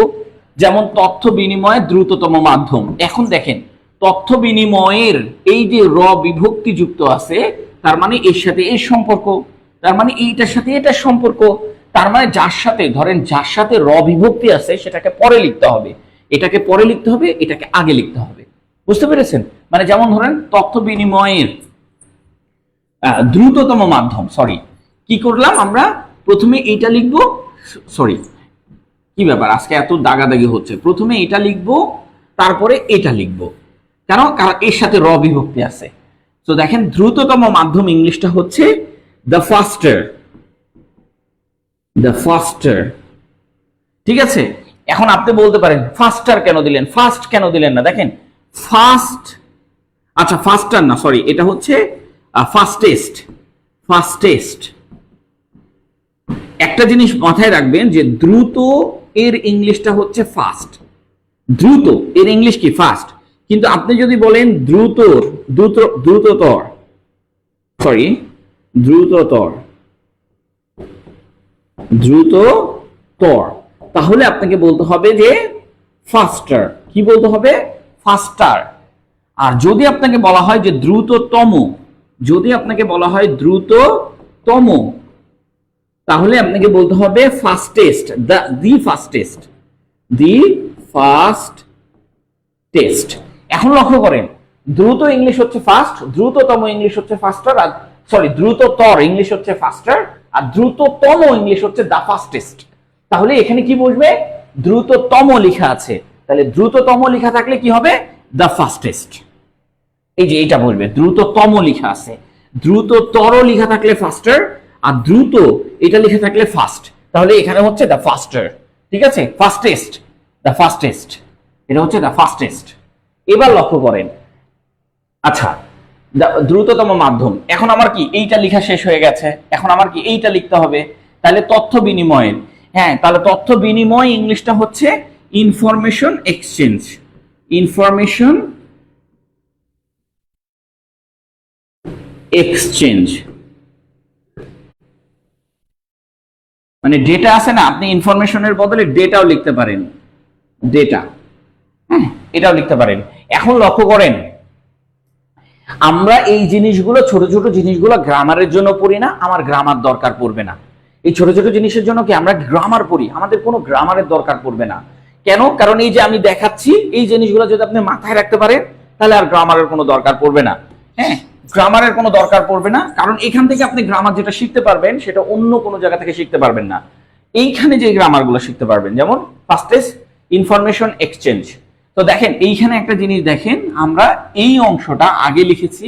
S1: যেমন তথ্য বিনিময়ের দ্রুততম মাধ্যম। এখন দেখেন তথ্য বিনিময়ের এই যে র বিভক্তি যুক্ত আছে, তার মানে এর সাথে এর সম্পর্ক, তার মানে এইটার সাথে এটার সম্পর্ক, তার মানে যার সাথে, ধরেন যার সাথে র বিভক্তি আছে সেটাকে পরে লিখতে হবে, এটাকে পরে লিখতে হবে, এটাকে আগে লিখতে হবে। বুঝতে পেরেছেন? মানে যেমন ধরেন তথ্য বিনিময়ের দ্রুততম মাধ্যম, সরি কি করলাম আমরা? প্রথমে এটা লিখবো, সরি কি ব্যাপার আজকে এত দাগাদাগি হচ্ছে, প্রথমে এটা লিখবো তারপরে এটা লিখবো, কারণ এর সাথে র বিভক্তি আছে। তো দেখেন দ্রুততম মাধ্যম ইংলিশটা হচ্ছে দ্য ফাস্টার, দ্য ফাস্টার। ঠিক আছে? এখন আপনি বলতে পারেন ফাস্টার কেন দিলেন, ফাস্ট কেন দিলেন না? দেখেন ফাস্ট, আচ্ছা ফাস্টার না, সরি এটা হচ্ছে ফাস্টেস্ট, ফাস্টেস্ট। একটা জিনিস মাথায় রাখবেন যে দ্রুত এর ইংলিশটা হচ্ছে ফাস্ট, দ্রুত এর ইংলিশ কি? ফাস্ট। কিন্তু আপনি যদি বলেন দ্রুততর, সরি দ্রুততর, দ্রুততর, তাহলে আপনাকে বলতে হবে যে ফাস্টার, কি বলতে হবে? ফাস্টার। আর যদি আপনাকে বলা হয় যে দ্রুততম, যদি আপনাকে বলা হয় দ্রুততম, তাহলে আপনাকে বলতে হবে ফাস্টেস্ট, দি ফাস্টেস্ট, দি ফাস্টেস্ট। এখন লক্ষ্য করেন, দ্রুত ইংলিশ হচ্ছে ফাস্ট, দ্রুততম ইংলিশ হচ্ছে ফাস্টার, আর সরি দ্রুততর ইংলিশ হচ্ছে ফাস্টার, আর দ্রুততম ইংলিশ হচ্ছে দা ফাস্টেস্ট। তাহলে এখানে কি বসবে? দ্রুততম লেখা আছে, তাহলে দ্রুততম লেখা থাকলে কি হবে? দা ফাস্টেস্ট। এই যে এটা বলবে, দ্রুততম লেখা আছে, দ্রুততর লেখা থাকলে ফাস্টার, আর দ্রুত এটা লেখা থাকলে ফাস্ট, তাহলে এখানে হচ্ছে দা ফাস্টার। ঠিক আছে, ফাস্টেস্ট, দা ফাস্টেস্ট, এটা হচ্ছে দা ফাস্টেস্ট। এবার লক্ষ্য করেন, আচ্ছা দ্রুততম মাধ্যম, এখন আমার কি এইটা লেখা শেষ হয়ে গেছে, এখন আমার কি এইটা লিখতে হবে, তাহলে তথ্য বিনিময়ের, হ্যাঁ তাহলে তথ্য বিনিময় ইংলিশটা হচ্ছে ইনফরমেশন এক্সচেঞ্জ, ইনফরমেশন এক্সচেঞ্জ। মানে ডেটা আছে না, আপনি ইনফরমেশনের বদলে ডেটাও লিখতে পারেন, ডেটা, হ্যাঁ এটাও লিখতে পারেন। এখন লক্ষ্য করেন, আমরা এই জিনিসগুলো, ছোট ছোট জিনিসগুলো গ্রামারের জন্য পড়ি না, আমার গ্রামার দরকার পড়বে না। এই ছোট ছোট জিনিসের জন্য কি আমরা গ্রামার পড়ি, আমাদের কোনো গ্রামারের দরকার পড়বে না। কেন? কারণ এই যে আমি দেখাচ্ছি, এই জিনিসগুলো যদি আপনি মাথায় রাখতে পারেন, তাহলে আর গ্রামারের কোনো দরকার পড়বে না। হ্যাঁ, গ্রামারের কোনো দরকার পড়বে না, কারণ এখান থেকে আপনি গ্রামার যেটা শিখতে পারবেন, সেটা অন্য কোনো জায়গা থেকে শিখতে পারবেন না। এইখানে যে গ্রামারগুলো শিখতে পারবেন, যেমন ফাস্টেস্ট, ইনফরমেশন এক্সচেঞ্জ। তো দেখেন এইখানে একটা জিনিস দেখেন, আমরা এই অংশটা আগে লিখেছি,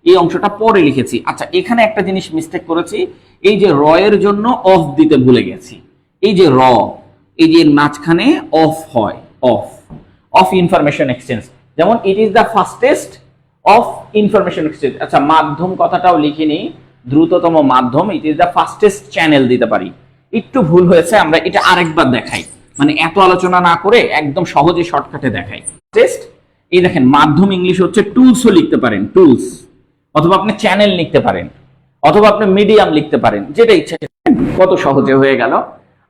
S1: এই অংশটা পরে লিখেছি। আচ্ছা এখানে একটা জিনিস মিস্টেক করেছি, এই যে র এর জন্য অফ দিতে ভুলে গেছি। এই যে র, এই যে মাঝখানে অফ হয়, অফ, অফ ইনফরমেশন এক্সচেঞ্জ। যেমন it is the fastest of information exchange. আচ্ছা মাধ্যম কথাটাও লিখিনি, দ্রুততম মাধ্যম, it is the fastest channel দিতে পারি। একটু ভুল হয়েছে, আমরা এটা আরেকবার দেখাই, মানে এত আলোচনা না করে একদম সহজে শর্টকাটে দেখাই। টেস্ট, এই দেখেন মাধ্যম ইংলিশ হচ্ছে টুলসও লিখতে পারেন, টুলস, অথবা আপনি চ্যানেল লিখতে পারেন, অথবা আপনি মিডিয়াম লিখতে পারেন, যেটা ইচ্ছা। কত সহজে হয়ে গেল।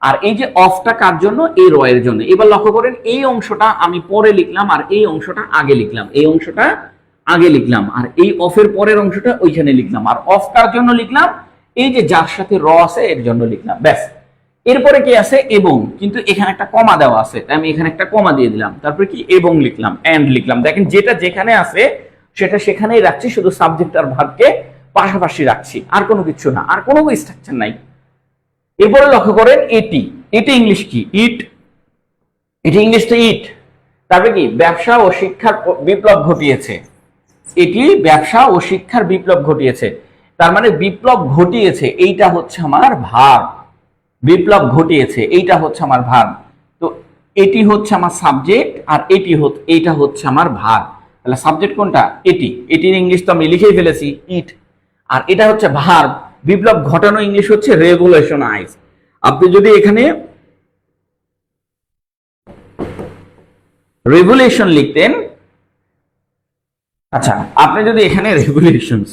S1: আর এই যে অফটা কার জন্য? এই র এর জন্য। এবার লক্ষ্য করেন, এই অংশটা আমি পরে লিখলাম, আর এই অংশটা আগে লিখলাম, এই অংশটা আগে লিখলাম, আর এই অফের পরের অংশটা ওইখানে লিখলাম। আর অফ কার জন্য লিখলাম? এই যে যার সাথে র আছে এর জন্য লিখলাম, ব্যাস। এরপরে কি আছে? এবং, কিন্তু এখানে একটা কমা দেওয়া আছে, তাই আমি এখানে একটা কমা দিয়ে দিলাম, তারপরে কি এবং লিখলাম, এন্ড লিখলাম। দেখেন যেটা যেখানে আছে সেটা সেখানেই রাখছি, শুধু সাবজেক্ট আর ভার্বকে পাশাপাশি রাখছি, আর কোনো কিছু না, আর কোনো স্ট্রাকচার নাই। এরপরে লক্ষ্য করেন এটি, এটি ইংলিশ কি? ইট, এটি ইংলিশ তো ইট। তারপরে কি? ব্যবসা ও শিক্ষার বিপ্লব ঘটিয়েছে, এটি ব্যবসা ও শিক্ষার বিপ্লব ঘটিয়েছে। তার মানে বিপ্লব ঘটিয়েছে, এইটা হচ্ছে আমার ভার্ব, বিপ্লব ঘটিয়েছে এইটা হচ্ছে আমার ভার্ব। তো এটি হচ্ছে আমার সাবজেক্ট, আর এইটা হচ্ছে আমার ভার্ব। তাহলে সাবজেক্ট কোনটা? এটি, এটির ইংলিশ তো আমি লিখেই ফেলেছি, ইট। আর এটা হচ্ছে ভার্ব, বিপ্লব ঘটানো ইংলিশ হচ্ছে রেভলিউশনাইজ। আপনি যদি এখানে রেভলিউশন লিখতেন, আচ্ছা আপনি যদি এখানে রেভলিউশনস,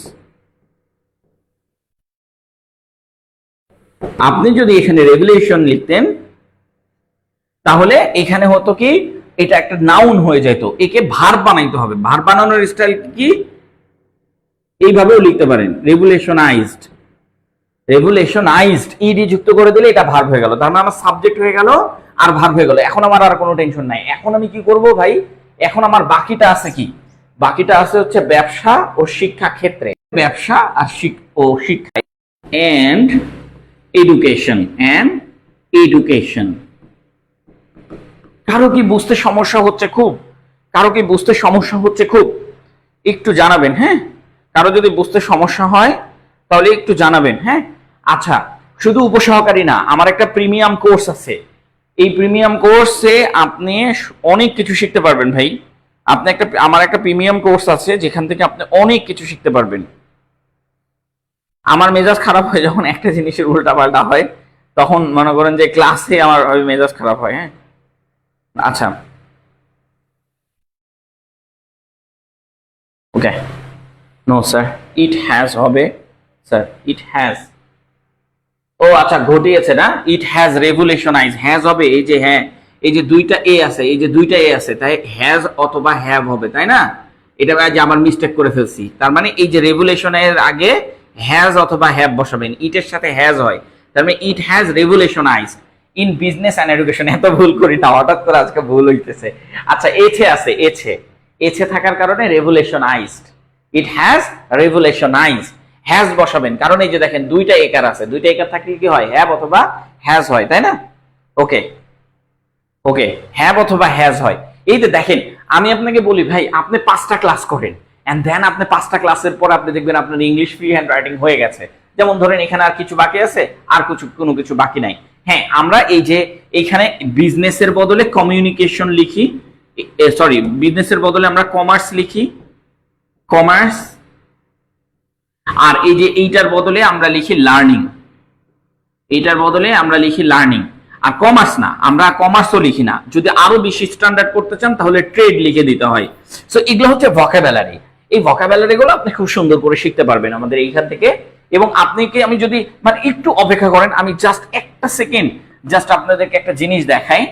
S1: আপনি যদি এখানে রেভলিউশন লিখতেন, তাহলে এখানে হতো কি, এটা একটা নাউন হয়ে যেত, একে ভার্ব বানাইতে হবে। ভার্ব বানানোর স্টাইল কি? এইভাবেও লিখতে পারেন, রেভলিউশনাইজড, রেভলিউশনাইজড, ইডি যুক্ত করে দিলে এটা ভার্ব হয়ে গেল। তার মানে আমার সাবজেক্ট হয়ে গেল আর ভার্ব হয়ে গেল। এখন আমার আর কোনো টেনশন নাই। এখন আমি কি করব ভাই? এখন আমার বাকিটা আছে কি? বাকিটা আছে হচ্ছে ব্যবসা ও শিক্ষা ক্ষেত্রে, ব্যবসা আর শিক্ষা, এন্ড এডুকেশন, এন্ড এডুকেশন। কারো কি বুঝতে সমস্যা হচ্ছে খুব? কারো কি বুঝতে সমস্যা হচ্ছে খুব? একটু জানাবেন, হ্যাঁ। কারো যদি বুঝতে সমস্যা হয় তাহলে একটু জানাবেন, হ্যাঁ। আচ্ছা, শুধু উপসহকারী না, আমার একটা প্রিমিয়াম কোর্স আছে। এই প্রিমিয়াম কোর্সে আপনি অনেক কিছু শিখতে পারবেন ভাই। আপনি আমার একটা প্রিমিয়াম কোর্স আছে যেখান থেকে আপনি অনেক কিছু শিখতে পারবেন। আমার মেজাজ খারাপ হয় যখন একটা জিনিসের উল্টাপাল্টা হয়, তখন মনে করেন যে ক্লাসে আমার মেজাজ খারাপ হয়, হ্যাঁ। আচ্ছা, ওকে, নো স্যার, ইট হ্যাজ হবে স্যার, ইট হ্যাজ। ও আচ্ছা, ঘটিয়েছে না, ইট হ্যাজ রেভলিউশনাইজ, হ্যাজ হবে এই যে, হ্যাঁ এই যে দুইটা এ আছে, এই যে দুইটা এ আছে, তাই হ্যাজ অথবা হ্যাভ হবে, তাই না? এটা যে আমার মিস্টেক করে ফেলছি, তার মানে এই যে রেভুলেশনের আগে হ্যাজ অথবা হ্যাভ বসাবেন। ইটের সাথে হ্যাজ হয়, তার মানে it has revolutionised in business and education. এত ভুল করি না, হঠাৎ করে আজকে ভুল হইতেছে। আচ্ছা, এছে আছে, এছে এছে থাকার কারণে রেভুলেশনাইজড, ইট হ্যাজ রেভুলেশনাইজড। হ্যাজ বসাবেন, কারণ এই যে দেখেন দুইটা একার আছে, দুইটা একার থাকলে কি হয়? হ্যাভ অথবা হ্যাজ হয়, তাই না? ওকে ওকে, হ্যাভ অথবা হ্যাজ হয়। এই যে দেখেন, আমি আপনাকে বলি ভাই, আপনি 5টা ক্লাস করেন, এন্ড দেন আপনি 5টা ক্লাসের পর আপনি দেখবেন আপনার ইংলিশ ফ্রি হ্যান্ড রাইটিং হয়ে গেছে। যেমন ধরেন এখানে আর কিছু বাকি আছে, আর কোনো কিছু বাকি নাই। হ্যাঁ, আমরা এই যে এখানে বিজনেসের বদলে কমিউনিকেশন লিখি, সরি বিজনেসের বদলে আমরা কমার্স লিখি, কমার্স। আর এই যে এইটার বদলে আমরা লিখি লার্নিং, এইটার বদলে আমরা লিখি লার্নিং। আর কমার্স না, আমরা কমার্সও লিখি না। যদি আরো বেশি স্ট্যান্ডার্ড করতে চান তাহলে ট্রেড লিখে দিতে হয়। সো এগুলো হচ্ছে ভোকাবুলারি। এই ভোকাবুলারি গুলো আপনি খুব সুন্দর করে শিখতে পারবেন আমাদের এইখান থেকে। এবং আপনাকে আমি যদি মানে একটু অপেক্ষা করেন, আমি জাস্ট একটা সেকেন্ড জাস্ট আপনাদেরকে একটা জিনিস দেখাই।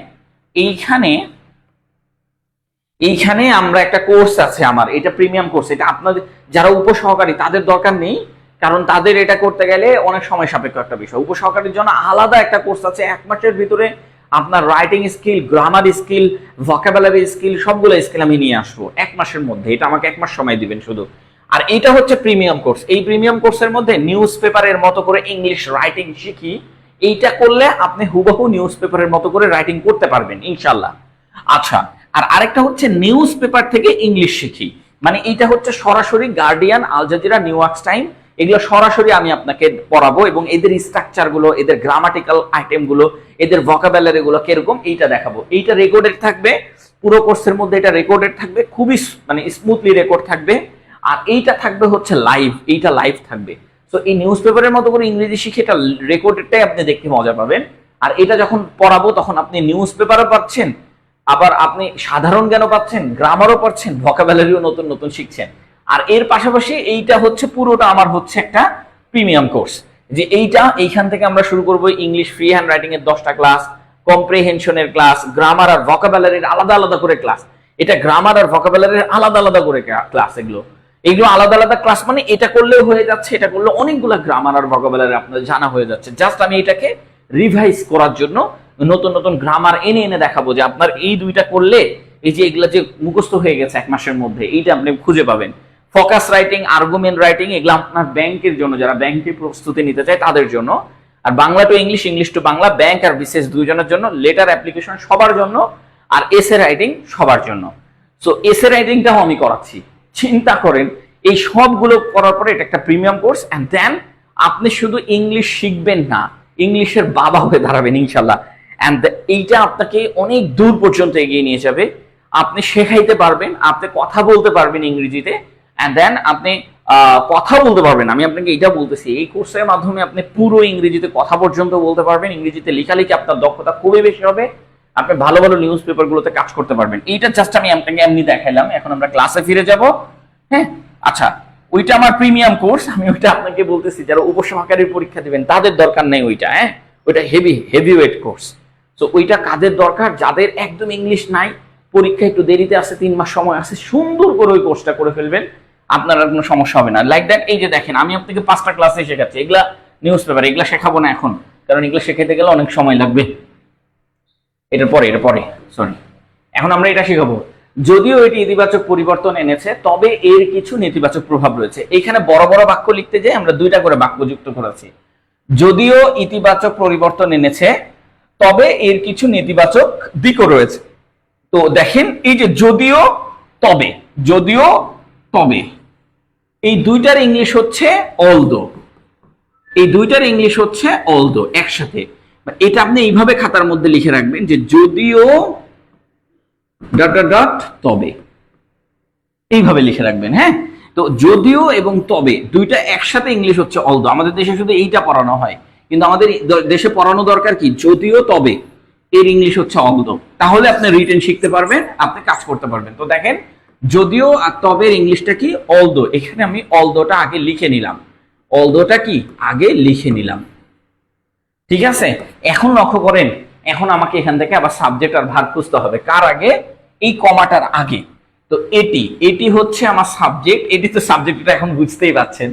S1: এইখানে আমরা একটা কোর্স আছে আমার, এটা প্রিমিয়াম কোর্স। এটা আপনাদের যারা উপসহকারী তাদের দরকার নেই, কারণ তাদের এটা করতে গেলে অনেক সময় সাপেক্ষ একটা বিষয়। উপসহকারীর জন্য আলাদা একটা কোর্স আছে, 1 মাসের ভিতরে আপনার writing skill, grammar skill, vocabulary skill, সবগুলো স্কিল আমি নিয়ে আসবো 1 মাসের মধ্যে। এটা আমাকে 1 মাস সময় দিবেন শুধু। আর এটা হচ্ছে প্রিমিয়াম কোর্স। এই প্রিমিয়াম কোর্সের মধ্যে নিউজ পেপারের মতো করে ইংলিশ রাইটিং শিখি। এইটা করলে আপনি হুবহু নিউজ পেপারের মতো করে রাইটিং করতে পারবেন ইনশাল্লাহ। আচ্ছা, আর আরেকটা হচ্ছে নিউজ পেপার থেকে ইংলিশ শিখি, মানে এইটা হচ্ছে সরাসরি Guardian, Al Jazeera, New York time, এগুলো সরাসরি আমি আপনাকে পড়াবো এবং এদের স্ট্রাকচার গুলো, এদের গ্রামাটিক্যাল আইটেম গুলো, এদের ভোকাবুলারি গুলো কিরকম এইটা দেখাবো। এইটা রেকর্ডেড থাকবে পুরো কোর্সের মধ্যে, এটা রেকর্ডেড থাকবে, খুবই মানে স্মুথলি রেকর্ড থাকবে। আর এইটা থাকবে হচ্ছে লাইভ, এইটা লাইভ থাকবে। সো এই নিউজ পেপারের মতো করে ইংরেজি শিখে এটা রেকর্ডেডটাই আপনি দেখতে মজা পাবেন। আর এটা যখন পড়াবো তখন আপনি নিউজ পেপারও পাচ্ছেন, আবার আপনি সাধারণ জ্ঞানও পাচ্ছেন, গ্রামারও পাচ্ছেন, ভোকাবুলারিও নতুন নতুন শিখছেন। আর এর পাশাপাশি এইটা হচ্ছে পুরোটা আমার হচ্ছে একটা প্রিমিয়াম কোর্স, যে এইখান থেকে আমরা শুরু করব ইংলিশ ফ্রি হ্যান্ড রাইটিং এর 10টা ক্লাস, কম্প্রিহেনশনের ক্লাস, গ্রামার আর ভোকাবুলারির আলাদা আলাদা করে ক্লাস। এটা গ্রামার আর ভোকাবুলারির আলাদা আলাদা করে ক্লাস। এগুলো আলাদা আলাদা ক্লাস, মানে এটা করলেও হয়ে যাচ্ছে, এটা করলে অনেকগুলো গ্রামার আর ভোকাবুলারি আপনাদের জানা হয়ে যাচ্ছে। জাস্ট আমি এটাকে রিভাইজ করার জন্য নতুন নতুন গ্রামার এনে এনে দেখাবো, যে আপনার এই দুইটা করলে এই যে এগুলা যে মুখস্থ হয়ে গেছে 1 মাসের মধ্যে, এইটা আপনি খুঁজে পাবেন। ফোকাস রাইটিং, আর্গুমেন্ট রাইটিং, এগুলো আপনার ব্যাংকের জন্য, যারা ব্যাংকে প্রস্তুতি নিতে চায় তাদের জন্য। আর Bangla to English, English to Bangla, bank আর বিসিএস দুইজনের জন্য, লেটার অ্যাপ্লিকেশন সবার জন্য, আর এসে রাইটিং সবার জন্য। সো এসে রাইটিংটাও আমি করাচ্ছি। চিন্তা করেন, এই সবগুলো করার পরে এটা একটা প্রিমিয়াম কোর্স। এন্ড দেন আপনি শুধু ইংলিশ শিখবেন না, ইংলিশের বাবা হয়ে দাঁড়াবেন ইনশাল্লাহ। এন্ড এইটা আপনাকে অনেক দূর পর্যন্ত এগিয়ে নিয়ে যাবে। আপনি শেখাইতে পারবেন, আপনি কথা বলতে পারবেন ইংরেজিতে, এন্ড দেন আপনি কথা বলতে পারবেন। আমি আপনাকে এটা বলতেছি, এই কোর্সের মাধ্যমে আপনি পুরো ইংরেজিতে কথা পর্যন্ত বলতে পারবেন। ইংরেজিতে লেখালেখি আপনার দক্ষতা খুবই বেশি হবে। আপনি ভালো ভালো নিউজ পেপার গুলোতে কাজ করতে পারবেন। এইটা জাস্ট আমি আপনাকে এমনি দেখাইলাম। এখন আমরা ক্লাসে ফিরে যাব। হ্যাঁ, আচ্ছা, ওইটা আমার প্রিমিয়াম কোর্স। আমি ওইটা আপনাকে বলতেছি, যারা উপসহকারীর পরীক্ষা দিবেন তাদের দরকার নেই ওইটা। হ্যাঁ, ওইটা হেভি ওয়েট কোর্স। তো ওইটা কাদের দরকার? যাদের একদম ইংলিশ নাই, পরীক্ষা একটু দেরিতে আছে, 3 মাস সময় আছে, সুন্দর করে ওই কোর্সটা করে ফেলবেন, আপনার আর কোনো সমস্যা হবে না। লাইক দ্যাট, এই যে দেখেন আমি আপনাকে 5টা ক্লাসে শেখাচ্ছি। এগুলা নিউজ পেপার, এগুলা শেখাবো না এখন, কারণ এগুলা শেখাতে গেলে অনেক সময় লাগবে। এটার পরে সরি, এখন আমরা এটা শেখাবো। যদিও এটি ইতিবাচক পরিবর্তন এনেছে, তবে এর কিছু নেতিবাচক প্রভাব রয়েছে। এখানে বড় বড় বাক্য লিখতে যে আমরা 2টা করে বাক্য যুক্ত করেছি। যদিও ইতিবাচক পরিবর্তন এনেছে, তবে এর কিছু নেতিবাচক দিকও রয়েছে। তো দেখেন, এই যে যদিও তবে, এই দুইটার ইংলিশ হচ্ছে অলদো। এই দুইটার ইংলিশ হচ্ছে অলদো একসাথে। এটা আপনি এইভাবে খাতার মধ্যে লিখে রাখবেন যে যদিও ... তবে, এইভাবে লিখে রাখবেন। হ্যাঁ, তো যদিও এবং তবে দুইটা একসাথে ইংলিশ হচ্ছে অলদো। আমাদের দেশে শুধু এইটা পড়ানো হয়, কিন্তু আমাদের দেশে পড়ানো দরকার কি যদিও তবে, এর ইংলিশ হচ্ছে অলদো। তাহলে আপনি রিটেন শিখতে পারবেন, আপনি কাজ করতে পারবেন। তো দেখেন, যদিও আর তবের ইংলিশটা কি? অলদো। এখানে আমি অলদোটা আগে লিখে নিলাম, অলদোটা কি আগে লিখে নিলাম। ঠিক আছে, এখন লক্ষ্য করেন, এখন আমাকে এখান থেকে আবার সাবজেক্ট আর ভার্ব খুঁজতে হবে, কার আগে? এই কমাটার আগে। তো এটি হচ্ছে আমার সাবজেক্ট, এটি তো সাবজেক্টটা এখন বুঝতেই পাচ্ছেন।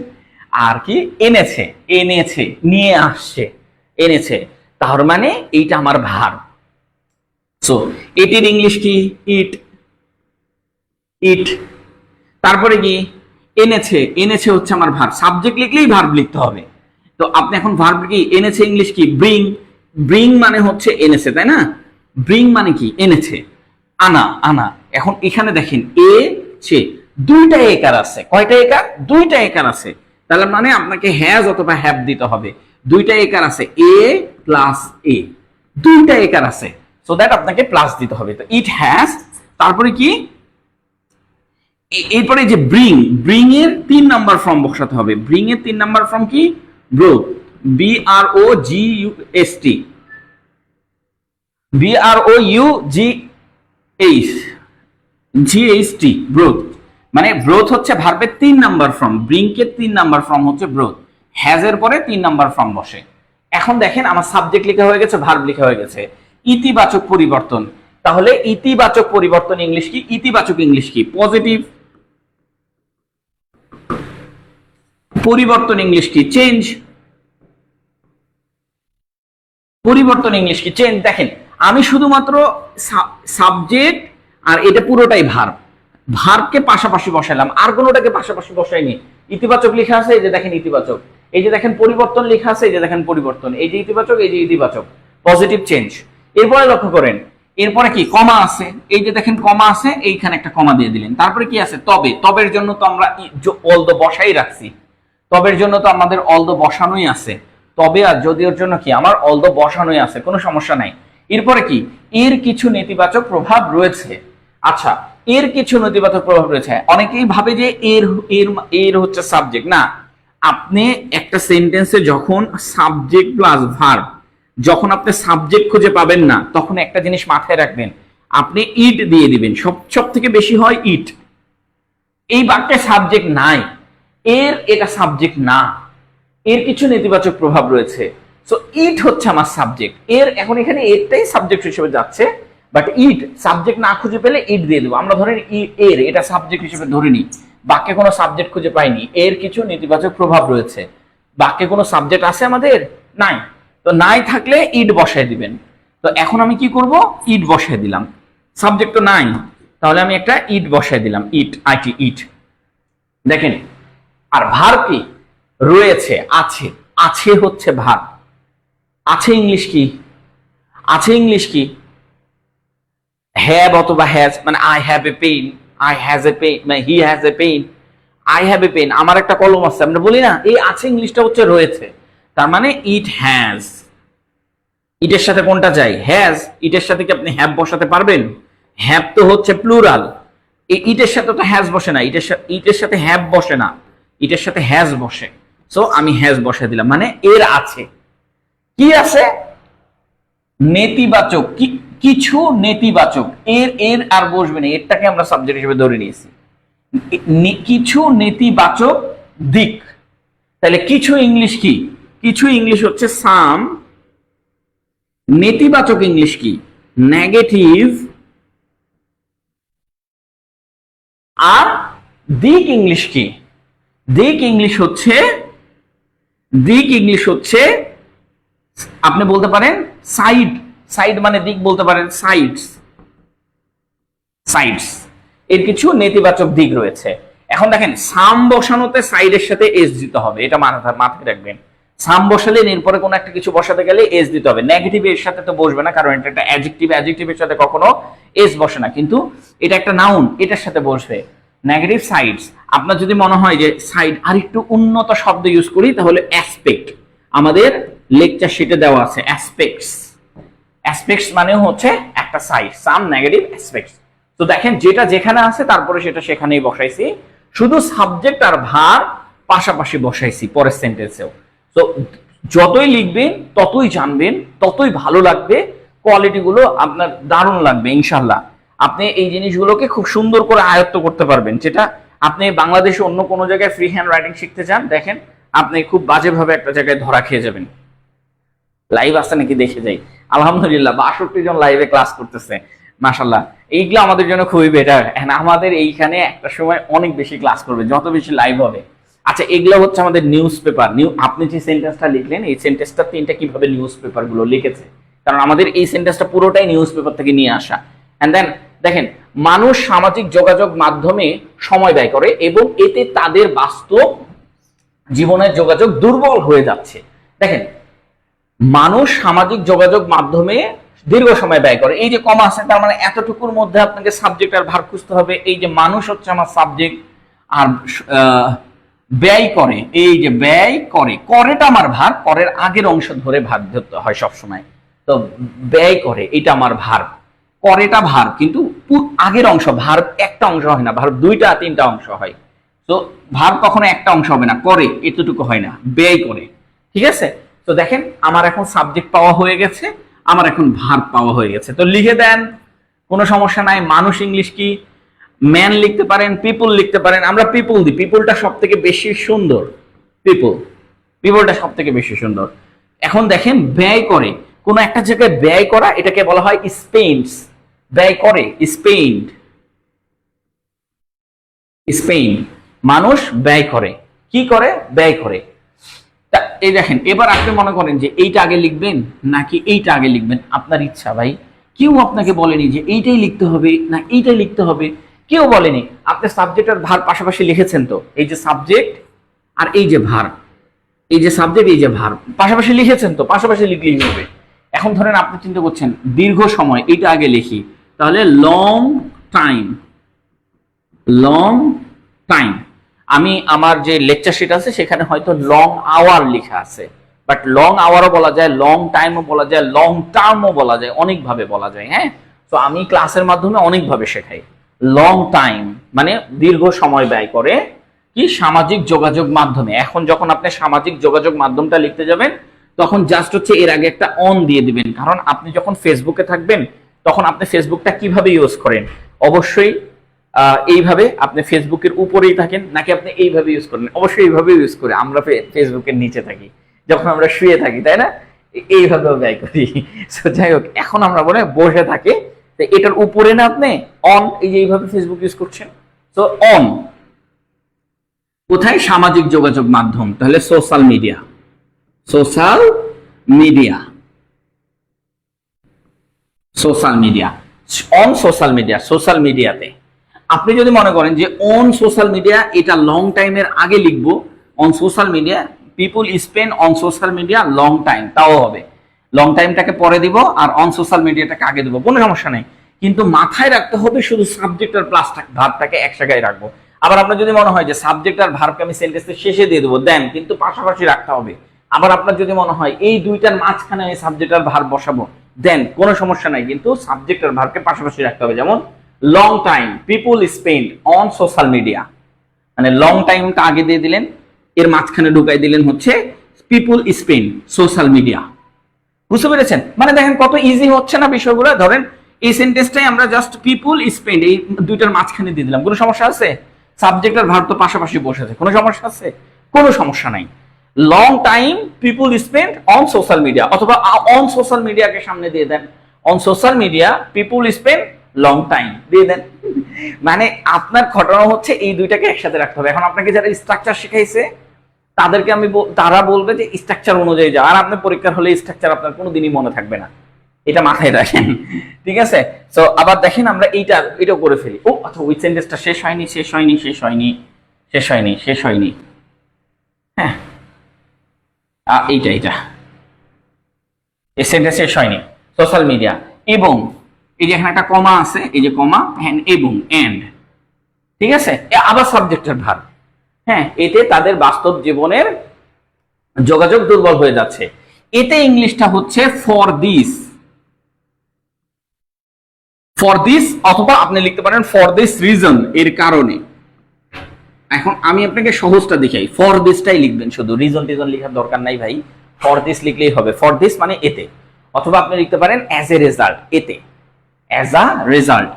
S1: আর কি? এনেছে, এনেছে নিয়ে আসছে, এনেছে, তার মানে এইটা আমার ভার্ব। সো এটির ইংলিশ কি? ইট, ইট। তারপরে কি? এনেছে, এনেছে হচ্ছে আমার ভার্ব, সাবজেক্ট লিখলেই ভার্ব লিখতে হবে। তো আপনি এখন ভার্ব কি? এনেছে ইংলিশ কি? ব্রিং। ব্রিং মানে হচ্ছে এনেছে, তাই না? ব্রিং মানে কি? এনেছে, আনা, আনা। এখন এখানে দেখেন এ ছে, দুইটা একার আছে। কয়টা একার? দুইটা একার আছে। তাহলে মানে আপনাকে হ্যাজ অথবা হ্যাভ দিতে হবে। দুইটা একার আছে, এ প্লাস এ, দুইটা একার আছে, সো দ্যাট আপনাকে প্লাস দিতে হবে। তো ইট হ্যাজ, তারপরে কি? এরপরে যে ব্রিং, ব্রিং এর 3 নাম্বার ফর্ম বসাতে হবে। ব্রিং এর 3 নাম্বার ফর্ম কি? Brought, B R O G U S T, B R O U G H, G H T, brought. মানে ব্রোথ হচ্ছে ভার্বের 3 নাম্বার ফর্ম, ব্রিং এর 3 নাম্বার ফর্ম হচ্ছে ব্রোথ। হ্যাজ এর পরে 3 নাম্বার ফর্ম বসে। এখন দেখেন আমার সাবজেক্ট লেখা হয়ে গেছে, ভার্ব লেখা হয়ে গেছে। ইতিবাচক পরিবর্তন, তাহলে ইতিবাচক পরিবর্তন ইংলিশ কি? ইতিবাচক ইংলিশ কি? পজিটিভ। পরিবর্তন ইংলিশ কি? চেঞ্জ। পরিবর্তন ইংলিশ কি? চেঞ্জ। দেখেন আমি শুধুমাত্র সাবজেক্ট আর এটা পুরোটাই ভার্ব, ভার্বকে পাশাপাশি বসাইলাম, আর কোনোটাকে পাশাপাশি বসাইনি। ইতিবাচক লেখা আছে, এই যে দেখেন ইতিবাচক, এই যে দেখেন পরিবর্তন লেখা আছে, এই যে দেখেন পরিবর্তন, এই যে ইতিবাচক, এই যে ইতিবাচক, পজিটিভ চেঞ্জ। এরপরে লক্ষ্য করেন, এরপরে কি? কমা আছে, এই যে দেখেন কমা আছে, এইখানে একটা কমা দিয়ে দিলেন। তারপরে কি আছে? তবে। তবের জন্য তো আমরা অল দ্য বসাই রাখছি, তবের জন্য তো আমাদের অল দ্য বসানোই আছে। তবে আর যদিওর জন্য কি? আমার অল দ্য বসানোই আছে, কোনো সমস্যা নাই। এরপরে কি? এর কিছু নেতিবাচক প্রভাব রয়েছে। আচ্ছা, এর কিছু নেতিবাচক প্রভাব রয়েছে। অনেকেই ভাবে যে এর এর এর হচ্ছে সাবজেক্ট। না, আপনি একটা সেন্টেন্সে যখন সাবজেক্ট প্লাস ভার্ব, যখন আপনি সাবজেক্ট খুঁজে পাবেন না, তখন একটা জিনিস মাথায় রাখবেন, আপনি ইট দিয়ে দিবেন। সব থেকে বেশি হয় ইট। এই বাক্যে সাবজেক্ট নাই, এর এটা সাবজেক্ট না, এর কিছু নেতিবাচক প্রভাব রয়েছে। সো ইট হচ্ছে আমার সাবজেক্ট। এর এখন এখানে এরটাই সাবজেক্ট হিসেবে যাচ্ছে, বাট ইট সাবজেক্ট না খুঁজে পেলে ইট দিয়ে দেবো। আমরা ধরেন এর এটা সাবজেক্ট হিসেবে ধরে নিই, বাক্যে কোনো সাবজেক্ট খুঁজে পাইনি, এর কিছু নেতিবাচক প্রভাব রয়েছে। বাক্যে কোনো সাবজেক্ট আছে আমাদের? নাই। তো নাই থাকলে ইট বসায় দিবেন। তো এখন আমি কি করব? ইট বসায় দিলাম, সাবজেক্ট তো নাই, তাহলে আমি একটা ইট বসায় দিলাম, ইট, আইটি, ইট। দেখেন আর ভার্ব কি? রয়েছে, আছে। আছে হচ্ছে ভার্ব। আছে ইংলিশ কি? আছে ইংলিশ কি? হ্যাভ অথবা হ্যাজ, মানে I have a pen, I has a pen, মানে he has a pen, I have a pen, আমার একটা কলম আছে, আমরা বলি না? এই আছে ইংলিশটা হচ্ছে রয়েছে। তার মানে ইট হ্যাজ। ইটের সাথে কোনটা চাই? হ্যাজ। ইটের সাথে কি আপনি হ্যাভ বসাতে পারবেন? হ্যাভ তো হচ্ছে প্লুরাল, এই ইটের সাথে তো হ্যাজ বসে না, ইটের সাথে হ্যাভ বসে না, ইটের সাথে হ্যাজ বসে। সো আমি হ্যাজ বসে দিলাম, মানে এর আছে। কি আছে? নেতিবাচক, কিছু নেতিবাচক। এর আর বসবে না, এরটাকে আমরা সাবজেক্ট হিসেবে ধরে নিয়েছি। কিছু নেতিবাচক দিক। তাহলে কিছু ইংলিশ কি? কিছু ইংলিশ হচ্ছে সাম। নেতিবাচক ইংলিশ কি? নেগেটিভ। আর দিক ইংলিশ কি? দিক ইংলিশ হচ্ছে, দিক ইংলিশ হচ্ছে আপনি বলতে পারেন সাইড। সাইড মানে দিক বলতে পারেন, সাইডস, সাইডস। এর কিছু নেতিবাচক দিক রয়েছে। এখন দেখেন সাম বসানোতে সাইডের সাথে এস দিতে হবে, এটা মাথায় রাখবেন। সাম বসালে এরপরে কোনো একটা কিছু বসাতে গেলে এস দিতে হবে। নেগেটিভ এর সাথে তো বসবে না, কারণ এটা একটা অ্যাডজেক্টিভ, অ্যাডজেক্টিভের সাথে কখনো এস বসে না। কিন্তু এটা একটা নাউন, এটার সাথে বসবে। Negative sides. আপনার যদি মনে হয় যে সাইড আর একটু উন্নত শব্দ ইউজ করি, তাহলে অ্যাসপেক্ট, আমাদের লেকচার শিটে দেওয়া আছে অ্যাসপেক্টস। অ্যাসপেক্টস মানে হচ্ছে একটা সাইড, সাম নেগেটিভ অ্যাসপেক্টস। তো দেখেন যেটা যেখানে আছে তারপরে সেটা সেখানেই বসাইছি, শুধু সাবজেক্ট আর ভার্ব পাশাপাশি বসাইছি পরের সেন্টেন্সেও। তো যতই লিখবেন ততই জানবেন, ততই ভালো লাগবে, কোয়ালিটি গুলো আপনার দারুণ লাগবে ইনশাল্লাহ। আপনি এই জিনিসগুলোকে খুব সুন্দর করে আয়ত্ত করতে পারবেন, যেটা আপনি বাংলাদেশে অন্য কোনো জায়গায় ফ্রি হ্যান্ড রাইটিং শিখতে চান, দেখেন আপনি খুব বাজেভাবে একটা জায়গায় ধরা খেয়ে যাবেন। লাইভ আসছে নাকি দেখে যাই। আলহামদুলিল্লাহ 62 জন লাইভে ক্লাস করতেছে, মাশাআল্লাহ। এইগুলো আমাদের জন্য খুবই বেটার। আমাদের এইখানে একটা সময় অনেক বেশি ক্লাস করবে যত বেশি লাইভ হবে। আচ্ছা, এগুলো হচ্ছে আমাদের নিউজ পেপার। আপনি যে সেন্টেন্সটা লিখলেন এই সেন্টেন্সটা তিনটা কিভাবে নিউজ পেপার গুলো লিখেছে, কারণ আমাদের এই সেন্টেন্সটা পুরোটাই নিউজ পেপার থেকে নিয়ে আসা। এন্ড দেন দেখেন, মানুষ সামাজিক যোগাযোগ মাধ্যমে সময় ব্যয় করে এবং এতে তাদের বাস্তব জীবনের যোগাযোগ দুর্বল হয়ে যাচ্ছে। দেখেন, মানুষ সামাজিক যোগাযোগ মাধ্যমে দীর্ঘ সময় ব্যয় করে, এই যে কমা আছে তার মানে এতটুকুর মধ্যে আপনাকে সাবজেক্ট আর ভার্ব খুঁজতে হবে। এই যে মানুষ হচ্ছে আমার সাবজেক্ট, আর ব্যয় করে, এই যে ব্যয় করে, করেটা আমার ভার্ব, করের আগের অংশ ধরে ভার্ব ধরতে হয় সবসময়। তো ব্যয় করে এটা আমার ভার্ব, করেটা ভার্ব, কিন্তু আগের অংশ ভার্ব একটা অংশ হয় না, ভার্ব দুইটা তিনটা অংশ হয়। তো ভার্ব কখনো একটা অংশ হবে না, করে এতটুকু হয় না, ব্যয় করে। ঠিক আছে, তো দেখেন আমার এখন সাবজেক্ট পাওয়া হয়ে গেছে, আমার এখন ভার্ব পাওয়া হয়ে গেছে। তো লিখে দেন, কোনো সমস্যা নাই। মানুষ ইংলিশ কি, ম্যান লিখতে পারেন, পিপল লিখতে পারেন। আমরা পিপল দিই, পিপলটা সব থেকে বেশি সুন্দর, পিপলটা সব থেকে বেশি সুন্দর। এখন দেখেন, ব্যয় করে, কোন একটা জায়গায় ব্যয় করা, এটাকে বলা হয় স্পেন্ডস। ব্যয় করে, স্পেন্ড। মানুষ ব্যয় করে, কি করে, ব্যয় করে। এই দেখেন, এবার আপনি মনে করেন যে এইটা আগে লিখবেন নাকি এইটা আগে লিখবেন, আপনার ইচ্ছা ভাই। কেউ আপনাকে বলেনি যে এইটাই লিখতে হবে না এইটাই লিখতে হবে, কেউ বলেনি। আপনি সাবজেক্ট আর ভার্ব পাশাপাশি লিখেছেন, তো এই যে সাবজেক্ট আর এই যে ভার্ব, এই যে সাবজেক্ট এই যে ভার্ব পাশাপাশি লিখেছেন, তো পাশাপাশি লিখলেই হবে। এখন ধরেন আপনি চিন্তা করছেন দীর্ঘ সময়, এইটা আগে লিখি, তাহলে লং টাইম। আমি আমার যে লেকচার শিট আছে সেখানে হয়তো লং আওয়ার লেখা আছে, বাট লং আওয়ারও বলা যায়, লং টাইমও বলা যায়, লং টার্মও বলা যায়, অনেকভাবে বলা যায়। হ্যাঁ, তো আমি ক্লাসের মাধ্যমে অনেকভাবে শেখাই। লং টাইম মানে দীর্ঘ সময় ব্যয় করে কি সামাজিক যোগাযোগ মাধ্যমে। এখন যখন আপনি সামাজিক যোগাযোগ মাধ্যমটা লিখতে যাবেন তখন জাস্ট হচ্ছে এর আগে একটা অন দিয়ে দিবেন, কারণ আপনি যখন ফেসবুকে থাকবেন তখন আপনি ফেসবুকটা কিভাবে ইউজ করেন, অবশ্যই এইভাবে আপনি ফেসবুকের উপরেই থাকেন নাকি আপনি এইভাবে ইউজ করেন, অবশ্যই এইভাবে ইউজ করে। আমরা ফেসবুকের নিচে থাকি যখন আমরা শুয়ে থাকি, তাই না, এইভাবে ব্যয় করি। যাই হোক, এখন আমরা বলে বসে থাকি, তো এটার উপরে না আপনি অন, এই যে এইভাবে ফেসবুক ইউজ করছেন, তো অন কোথায়, সামাজিক যোগাযোগ মাধ্যম, তাহলে সোশ্যাল মিডিয়া, অন সোশ্যাল মিডিয়াতে। আপনি যদি মনে করেন যে অন সোশ্যাল মিডিয়া, এটা লং টাইমের আগে লিখবো, on social media people spend on social media long time, তাও হবে। লং টাইমটাকে পরে দিব আর অন সোশ্যাল মিডিয়াটাকে আগে দেবো, কোনো সমস্যা নেই। কিন্তু মাথায় রাখতে হবে শুধু সাবজেক্ট আর প্লাস ভার্বটাকে এক জায়গায় রাখবো। আবার আপনার যদি মনে হয় যে সাবজেক্ট আর ভার্বকে আমি সেন্টেন্সের শেষে দিয়ে দেবো, দেন, কিন্তু পাশাপাশি রাখতে হবে। আবার আপনার যদি মনে হয় এই দুইটার মাঝখানে আমি সাবজেক্ট আর ভার্ব বসাবো, দেন, কোনো সমস্যা নাই, কিন্তু সাবজেক্ট আর ভার্বকে পাশাপাশি রাখতে হবে। যেমন long time people spend on social media, মানে লং টাইমটা আগে দিয়ে দিলেন, এর মাঝখানে ঢুকাই দিলেন হচ্ছে পিপল স্পেন্ড সোশ্যাল মিডিয়া। বুঝতে পেরেছেন? মানে দেখেন কত ইজি হচ্ছে না বিষয়গুলো। ধরেন এই সেন্টেন্সটাই আমরা জাস্ট পিপল স্পেন্ড এই দুইটার মাঝখানে দিয়ে দিলাম, কোনো সমস্যা আছে? সাবজেক্ট আর ভার্ব তো পাশাপাশি বসেছে, কোনো সমস্যা আছে? কোনো সমস্যা নাই। Long time people spend on social media, অথবা অন সোশ্যাল মিডিয়াকে সামনে দিয়ে দেন, on social media people spend long time দিয়ে দেন। মানে আপনার ঘটনা হচ্ছে এই দুইটাকে একসাথে রাখতে হবে। এখন আপনাকে যারা স্ট্রাকচার শিখাইছে তাদেরকে তারা বলবে যে স্ট্রাকচার অনুযায়ী যাও, আর আপনার পরীক্ষার হলে স্ট্রাকচার আপনার কোনোদিনই মনে থাকবে না, এটা মাথায় রাখেন। ঠিক আছে, তো আবার দেখেন আমরা এটা করে ফেলি। ও আচ্ছা, ওই সেন্টেন্সটা শেষ হয়নি। হ্যাঁ, এইটা এই সেন্টেন্স শেষ হয়নি। সোশ্যাল মিডিয়া এবং এই যে এখানে একটা কমা আছে, এই যে কমা, এবং এন্ড, ঠিক আছে, আবার সাবজেক্টের ভার্ব। হ্যাঁ, এতে তাদের বাস্তব জীবনের যোগাযোগ দুর্বল হয়ে যাচ্ছে। এতে ইংলিশটা হচ্ছে ফর দিস, অথবা আপনি লিখতে পারেন ফর দিস রিজন, এর কারণে। এখন আমি আপনাকে সহজটা দেখাই, ফর দিসটাই লিখবেন, শুধু রিজন টিজন লেখার দরকার নাই ভাই, ফর দিস লিখলেই হবে। ফর দিস মানে এতে, অথবা আপনি লিখতে পারেন অ্যাজ এ রেজাল্ট, এতে, অ্যাজ আ রেজাল্ট,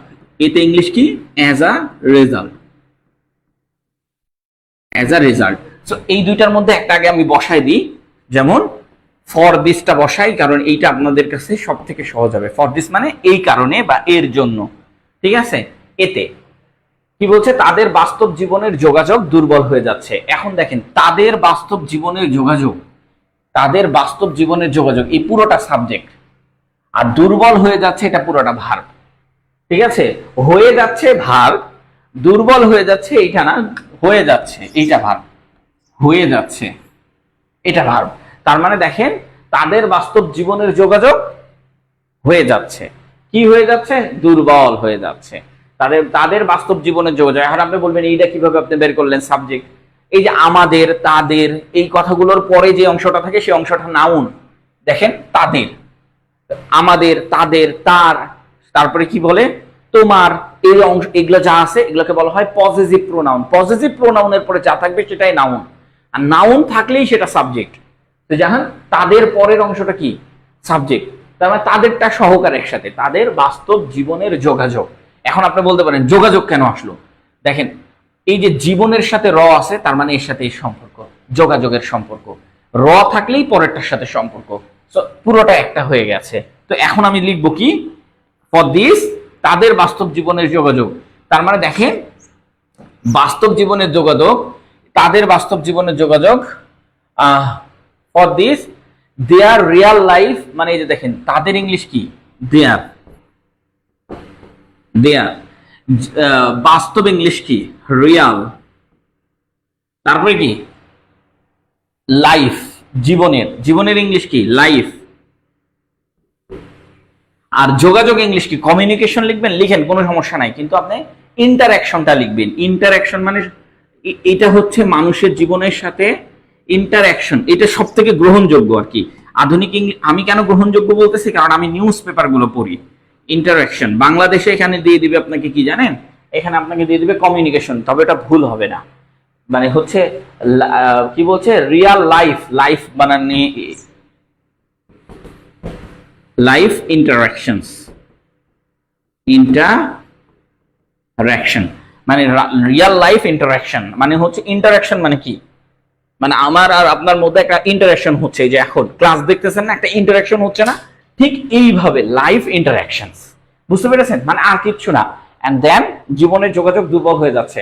S1: এতে ইংলিশ কি, অ্যাজ আ রেজাল্ট। সো এই দুইটার মধ্যে একটা আগে আমি বসাই দিই, যেমন ফর দিসটা বসাই, কারণ এইটা আপনাদের কাছে সব থেকে সহজ হবে। ফর দিস মানে এই কারণে বা এর জন্য, ঠিক আছে। এতে কি বলছে, তাদের বাস্তব জীবনের যোগাযোগ দুর্বল হয়ে যাচ্ছে। এখন দেখেন, তাদের বাস্তব জীবনের যোগাযোগ, তাদের বাস্তব জীবনের যোগাযোগ এই পুরোটা সাবজেক্ট, আর দুর্বল হয়ে যাচ্ছে এটা পুরোটা ভার্ব, ঠিক আছে। হয়ে যাচ্ছে ভার্ব, দুর্বল হয়ে যাচ্ছে এইটা না, হয়ে যাচ্ছে এইটা ভার্ব, হয়ে যাচ্ছে এটা ভার্ব। তার মানে দেখেন, তাদের বাস্তব জীবনের যোগাযোগ হয়ে যাচ্ছে, কি হয়ে যাচ্ছে, দুর্বল হয়ে যাচ্ছে। তাদের তাদের বাস্তব জীবনের যোগাযোগ। এখন আপনি বলবেন এইটা কিভাবে আপনি বের করলেন সাবজেক্ট? এই যে আমাদের, তাদের, এই কথাগুলোর পরে যে অংশটা থাকে সেই অংশটা নাউন। দেখেন, তাদের, আমাদের, তাদের, তার, তারপরে কি বলে, তোমার, এই অংশ, এগুলো যা আছে এগুলোকে বলা হয় পজেসিভ প্রোনাউন। পজেসিভ প্রোনাউনের পরে যা থাকবে সেটাই নাউন, আর নাউন থাকলেই সেটা সাবজেক্ট। তো জানেন, তাদের পরের অংশটা কি, সাবজেক্ট। তার মানে তাদেরটা সহকার একসাথে, তাদের বাস্তব জীবনের যোগাযোগ। এখন আপনি বলতে পারেন যোগাযোগ কেন আসলো? দেখেন, এই যে জীবনের সাথে র আছে, তার মানে এর সাথে এই সম্পর্ক, যোগাযোগের সম্পর্ক। র থাকলেই পরেরটার সাথে সম্পর্ক, পুরোটা একটা হয়ে গেছে। তো এখন আমি লিখবো কি, ফর দিস, তাদের বাস্তব জীবনের যোগাযোগ। তার মানে দেখেন, বাস্তব জীবনের যোগাযোগ, তাদের বাস্তব জীবনের যোগাযোগ, for this their real life, মানে এই যে দেখেন, তাদের ইংলিশ কি, দেয়ার, দেয়ার, বাস্তব ইংলিশ কি, রিয়াল, তারপরে কি, লাইফ, জীবনের, জীবনের ইংলিশ কি, লাইফ, আর যোগাযোগ ইংলিশ কি, কমিউনিকেশন লিখবেন, লিখেন, কোনো সমস্যা নাই, কিন্তু আপনি ইন্টারঅ্যাকশনটা লিখবেন। ইন্টারঅ্যাকশন মানে এটা হচ্ছে মানুষের জীবনের সাথে ইন্টারঅ্যাকশন, এটা সব থেকে গ্রহণযোগ্য আর কি আধুনিক ইংলিশ। আমি কেন গ্রহণযোগ্য বলতেছি, কারণ আমি নিউজ পেপার গুলো পড়ি। ইন্টারঅ্যাকশন বাংলাদেশে এখানে দিয়ে দিবে আপনাকে কি জানেন, এখানে আপনাকে দিয়ে দিবে কমিউনিকেশন, তবে এটা ভুল হবে না। মানে হচ্ছে কি বলছে, রিয়াল লাইফ, লাইফ বানানি, লাইফ ইন্টারঅ্যাকশনস, ইন্টারঅ্যাকশন মানে রিয়াল লাইফ ইন্টারঅ্যাকশন, মানে হচ্ছে ইন্টারঅ্যাকশন মানে কি, মানে আমার আর আপনার মধ্যে একটা ইন্টারঅ্যাকশন হচ্ছে, যে এখন ক্লাস দেখতেছেন না, একটা ইন্টারঅ্যাকশন হচ্ছে না, ঠিক এইভাবে লাইফ ইন্টারঅ্যাকশনস, বুঝতে পেরেছেন, মানে আর কিচ্ছু না। এন্ড দেন জীবনের যোগাযোগ দুর্বল হয়ে যাচ্ছে।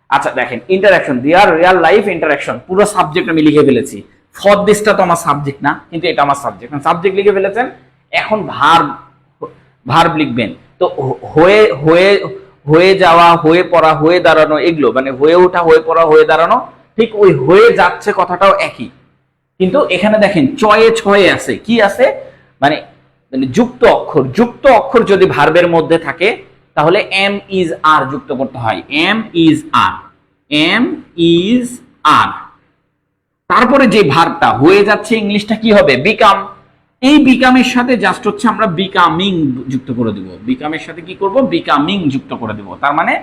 S1: আচ্ছা দেখেন, ইন্টারঅ্যাকশন, দেয়ার রিয়াল লাইফ ইন্টারঅ্যাকশন, পুরো সাবজেক্ট আমি লিখে ফেলেছি। ফর দিসটা তো আমার সাবজেক্ট না, কিন্তু এটা আমার সাবজেক্ট, সাবজেক্ট লিখে ফেলেছেন। এখন ভার্ব, ভার্ব লিখবেন। তো হয়ে হয়ে হয়ে যাওয়া, হয়ে পড়া, হয়ে দাঁড়ানো, এগুলো মানে হয়ে ওঠা, হয়ে পড়া, হয়ে দাঁড়ানো, ঠিক ওই হয়ে যাচ্ছে কথাটাও একই। কিন্তু এখানে দেখেন চয়ে ছয়ে আছে, কি আছে, মানে মানে যুক্ত অক্ষর, যুক্ত অক্ষর যদি ভার্বের মধ্যে থাকে তাহলে এম ইজ আর যুক্ত করতে হয়, am is are, am is are. তারপরে যে ভার্বটা হয়ে যাচ্ছে ইংলিশটা কি হবে, বিকাম। এই বিকামের সাথে জাস্ট হচ্ছে আমরা বিকামিং যুক্ত করে দিব, বিকামের সাথে কি করব, বিকামিং যুক্ত করে দিব। তার মানে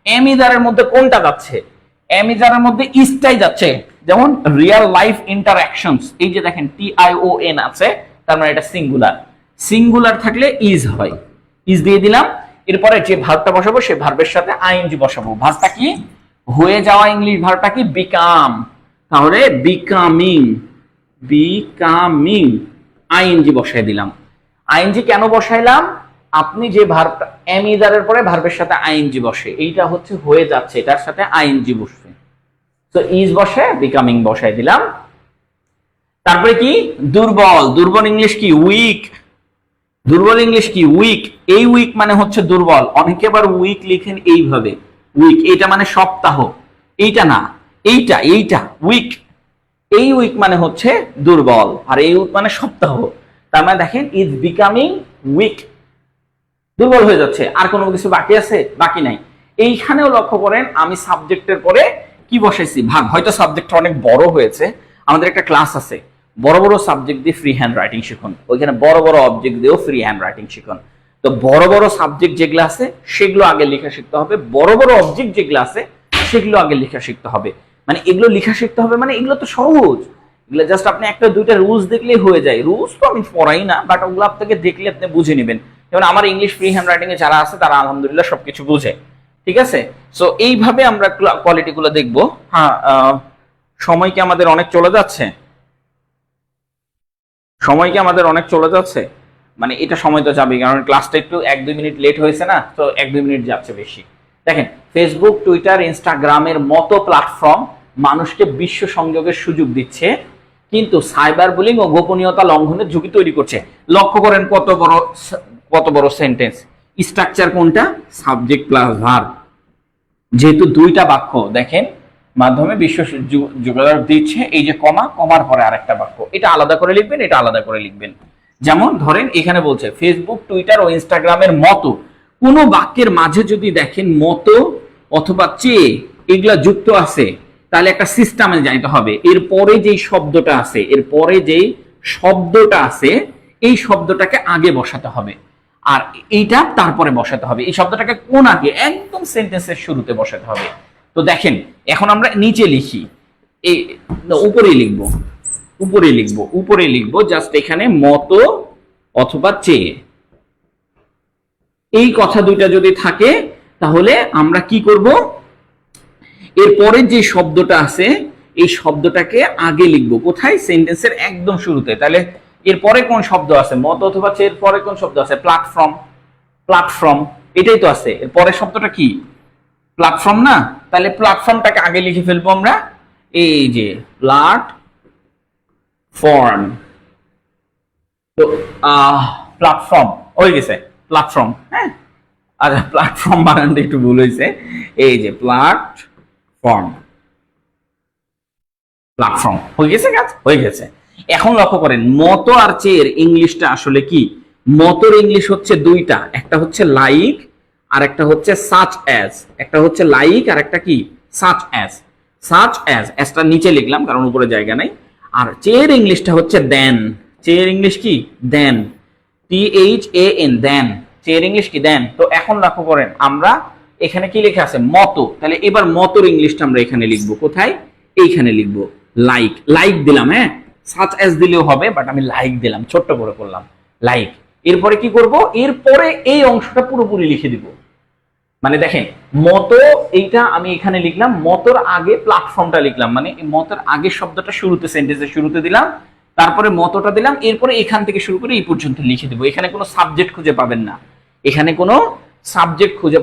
S1: এম ইজারের মধ্যে কোনটা যাচ্ছে, এম ইজারের মধ্যে ইজটাই যাচ্ছে। যেমন রিয়াল লাইফ ইন্টারঅ্যাকশনস, এই যে দেখেন টি আই ও এন আছে, তার মানে এটা সিঙ্গুলার, সিঙ্গুলার থাকলে ইজ হয়, ইজ দিয়ে দিলাম। এরপরে যে ভার্বটা বসাবো সেই ভার্বের সাথে আইএনজি বসাবো। ভার্বটা কি, হয়ে যাওয়া ইংলিশ ভার্বটা কি, বিকাম, তাহলে বিকামিং, বিকামিং, আইএনজি বসাই দিলাম। আইএনজি কেন বসাইলাম, আপনি যে ভার্বটা এম ইজারের পরে ভার্বের সাথে আইএনজি বসে, এইটা হচ্ছে হয়ে যাচ্ছে, এটার সাথে আইএনজি বসবে, তো ইজ বসে বিকামিং বসাই দিলাম। তারপরে কি, দুর্বল, দুর্বল ইংলিশ কি, উইক, দুর্বল ইংলিশ কি, উইক। এই উইক মানে হচ্ছে দুর্বল, অনেকে আবার উইক লিখেন এইভাবে, উইক, এটা মানে সপ্তাহ, এইটা না, এইটা, এইটা উইক, এই উইক মানে হচ্ছে দুর্বল, আর এই উইক মানে সপ্তাহ। তার মানে দেখেন ইজ বিকামিং উইক, দুর্বল হয়ে যাচ্ছে। আর কোনো কিছু বাকি আছে, বাকি নাই। এইখানেও লক্ষ্য করেন আমি সাবজেক্টের পরে কি বসাইছি, ভাগ। হয়তো সাবজেক্টটা অনেক বড় হয়েছে, আমাদের একটা ক্লাস আছে বড় বড় সাবজেক্ট দিয়ে ফ্রি হ্যান্ড রাইটিং শিখুন, ওইখানে বড় বড় অবজেক্ট দিয়েও ফ্রি হ্যান্ড রাইটিং শিখুন। তো বড় বড় সাবজেক্ট যেগুলো আছে সেগুলো আগে লেখা শিখতে হবে, বড় বড় অবজেক্ট যেগুলো আছে সেগুলো আগে লেখা শিখতে হবে। মানে এগুলো লেখা শিখতে হবে, মানে এগুলো তো সহজ, এগুলো জাস্ট আপনি একটা দুইটা রুলস দেখলেই হয়ে যায়। রুলস তো আমি পড়াই না, বাট ওগুলো আপনাকে দেখলে আপনি বুঝে নেবেন। যেমন আমার ইংলিশ ফ্রি হ্যান্ড রাইটিং এ যারা আছে তারা আলহামদুলিল্লাহ সবকিছু বুঝে, ঠিক আছে। সো এইভাবে আমরা কোয়ালিটি গুলো দেখবো। হ্যাঁ, সময় কি আমাদের অনেক চলে যাচ্ছে? সময় কি আমাদের অনেক চলে যাচ্ছে? মানে এটা সময় তো যাবে, কারণ ক্লাসটা একটু 1-2 মিনিট লেট হয়েছে না, তো 1-2 মিনিট যাচ্ছে বেশি। দেখেন, ফেসবুক, টুইটার, ইনস্টাগ্রামের মতো প্ল্যাটফর্ম মানুষকে বিশ্ব সংযোগের সুযোগ দিচ্ছে, কিন্তু সাইবার বুলিং ও গোপনীয়তা লঙ্ঘনের ঝুঁকি তৈরি করছে। লক্ষ্য করেন কত বড় সেন্টেন্স। স্ট্রাকচার কোনটা? Subject plus verb. যেহেতু দুইটা বাক্য দেখেন মাধ্যমে বিশ্ব যোগাযোগ দিচ্ছে, এই যে কমা, কমার পরে আরেকটা বাক্য, এটা আলাদা করে লিখবেন, এটা আলাদা করে লিখবেন। যেমন ধরেন এখানে বলছে ফেসবুক, টুইটার ও ইনস্টাগ্রামের মতো, কোন বাক্যের মাঝে যদি দেখেন মতো অথবা চেয়ে এগুলা যুক্ত আছে, তাহলে একটা সিস্টেমে যাইতে হবে। এরপরে যেই শব্দটা আছে, এই শব্দটাকে আগে বসাতে হবে, আর এইটা তারপরে বসাতে হবে। এই শব্দটাকে কোন আগে? একদম সেন্টেন্সের শুরুতে বসাতে হবে। তো দেখেন, এখন আমরা নিচে লিখি, এই উপরে লিখবো জাস্ট এখানে মতো অথবা চেয়ে, এই কথা দুইটা যদি থাকে তাহলে আমরা কি করব, এরপরে যে শব্দটা আছে এই শব্দটাকে আগে লিখবো। কোথায়? সেন্টেন্সের একদম শুরুতে। তাহলে এরপরে কোন শব্দ আছে? মতো অথবা চেয়ে পরে কোন শব্দ আছে? প্ল্যাটফর্ম, এটাই তো আছে। এর পরের শব্দটা কি? প্ল্যাটফর্ম না? তাহলে প্ল্যাটফর্মটাকে আগে লিখে ফেলবো আমরা, এই যে প্ল্যাটফর্ম। তো প্ল্যাটফর্ম হয়ে গেছে, প্ল্যাটফর্ম। হ্যাঁ, আচ্ছা, প্ল্যাটফর্ম বানানটা একটু ভুল হয়েছে, এই যে প্ল্যাটফর্ম হয়ে গেছে, কাজ হয়ে গেছে। এখন লক্ষ্য করেন, মতো আর চেয়ের ইংলিশটা আসলে কি? মতোর ইংলিশ হচ্ছে দুইটা, একটা হচ্ছে লাইক আর একটা হচ্ছে সাচ অ্যাজ। একটা হচ্ছে লাইক আর একটা কি? Such as. এসটা নিচে লিখলাম কারণ উপরে জায়গা নাই। আর চেয়ের ইংলিশটা হচ্ছে দেন। চেয়ের ইংলিশ কি? দেন, THAN, দেন। চেয়ের ইংলিশ কি? দেন। তো এখন লক্ষ্য করেন, আমরা এখানে কি লেখা আছে? মতো। তাহলে এবার মতোর ইংলিশটা আমরা এখানে লিখবো। কোথায়? এইখানে লিখবো, লাইক দিলাম। হ্যাঁ, সাচ অ্যাজ দিলেও হবে, বাট আমি লাইক দিলাম, ছোট্ট করে করলাম, লাইক। এরপরে কি করব? এরপরে এই অংশটা পুরোপুরি লিখে দিব। মানে দেখেন, মতো এইটা আমি এখানে লিখলাম, মতোর আগে প্ল্যাটফর্মটা লিখলাম, মানে মতোর আগে শব্দটা শুরুতে, সেন্টেন্সের শুরুতে দিলাম, তারপরে মতোটা দিলাম, এরপরে এখান থেকে শুরু করে এই পর্যন্ত লিখে দেবো। এখানে কোনো সাবজেক্ট খুঁজে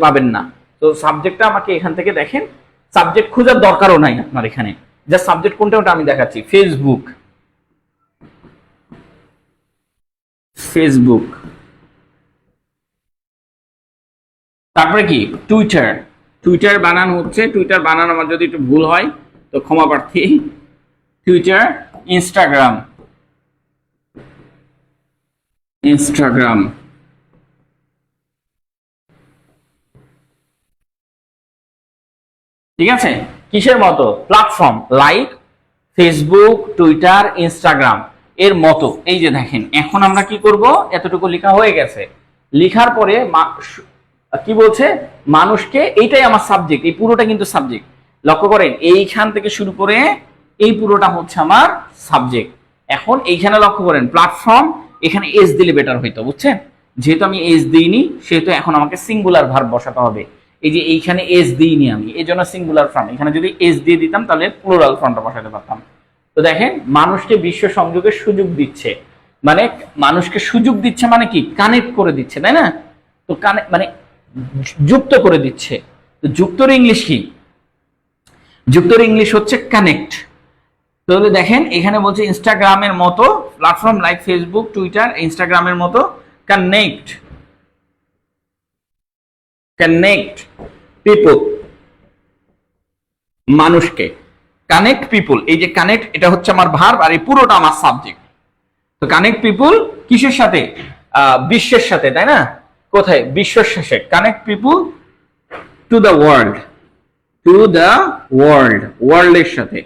S1: পাবেন না, তো সাবজেক্টটা আমাকে এখান থেকে দেখেন, সাবজেক্ট খোঁজার দরকারও নাই আপনার এখানে, যা সাবজেক্ট কোনটা ওটা আমি দেখাচ্ছি। ফেসবুক, তারপরে কি? টুইটার বানান হচ্ছে, টুইটার বানান আমার যদি একটু ভুল হয় তো ক্ষমা প্রার্থী। টুইটার, ইনস্টাগ্রাম, ঠিক আছে? কিসের মতো? Platform, like Facebook, Twitter, Instagram এর মতো। এই যে দেখেন, এখন আমরা কি করব? এতটুকু লেখা হয়ে গেছে। লেখার পরে কি বলছে? মানুষকে, এইটাই আমার সাবজেক্ট, এই পুরোটা কিন্তু সাবজেক্ট। লক্ষ্য করেন, এইখান থেকে শুরু করে এই পুরোটা হচ্ছে আমার সাবজেক্ট। এখন এইখানে লক্ষ্য করেন, প্ল্যাটফর্ম, এখানে এস দিলে বেটার হইতো, বুঝছেন? যেহেতু আমি এস দিইনি, সেহেতু এখন আমাকে সিঙ্গুলার ভার্ব বসাতে হবে। এই যে এইখানে এস দিইনি আমি, এই জন্য সিঙ্গুলার ফর্ম। এখানে যদি এস দিয়ে দিতাম তাহলে প্লুরাল ফর্মটা বসাতে পারতাম। তো দেখেন, মানুষকে বিশ্ব সংযোগের সুযোগ দিচ্ছে, মানে মানুষকে সুযোগ দিচ্ছে মানে কি? কানেক্ট করে দিচ্ছে, তাই না? তো মানে যুক্ত করে দিচ্ছে। তো যুক্তর ইংলিশ কি? যুক্তর ইংলিশ হচ্ছে কানেক্ট। তাহলে দেখেন, এখানে বলছে ইনস্টাগ্রামের মতো, প্ল্যাটফর্ম লাইক ফেসবুক, টুইটার, ইনস্টাগ্রামের মতো কানেক্ট পিপল, মানুষকে কানেক্ট পিপল। এই যে কানেক্ট, এটা হচ্ছে আমার ভার্ব, আর এই পুরোটা আমার সাবজেক্ট। তো কানেক্ট পিপল কিসের সাথে? বিশ্বের সাথে, তাই না? কোথায়? বিশ্বের শেষে। Connect people to the world, ওয়ার্ল্ডের সাথে।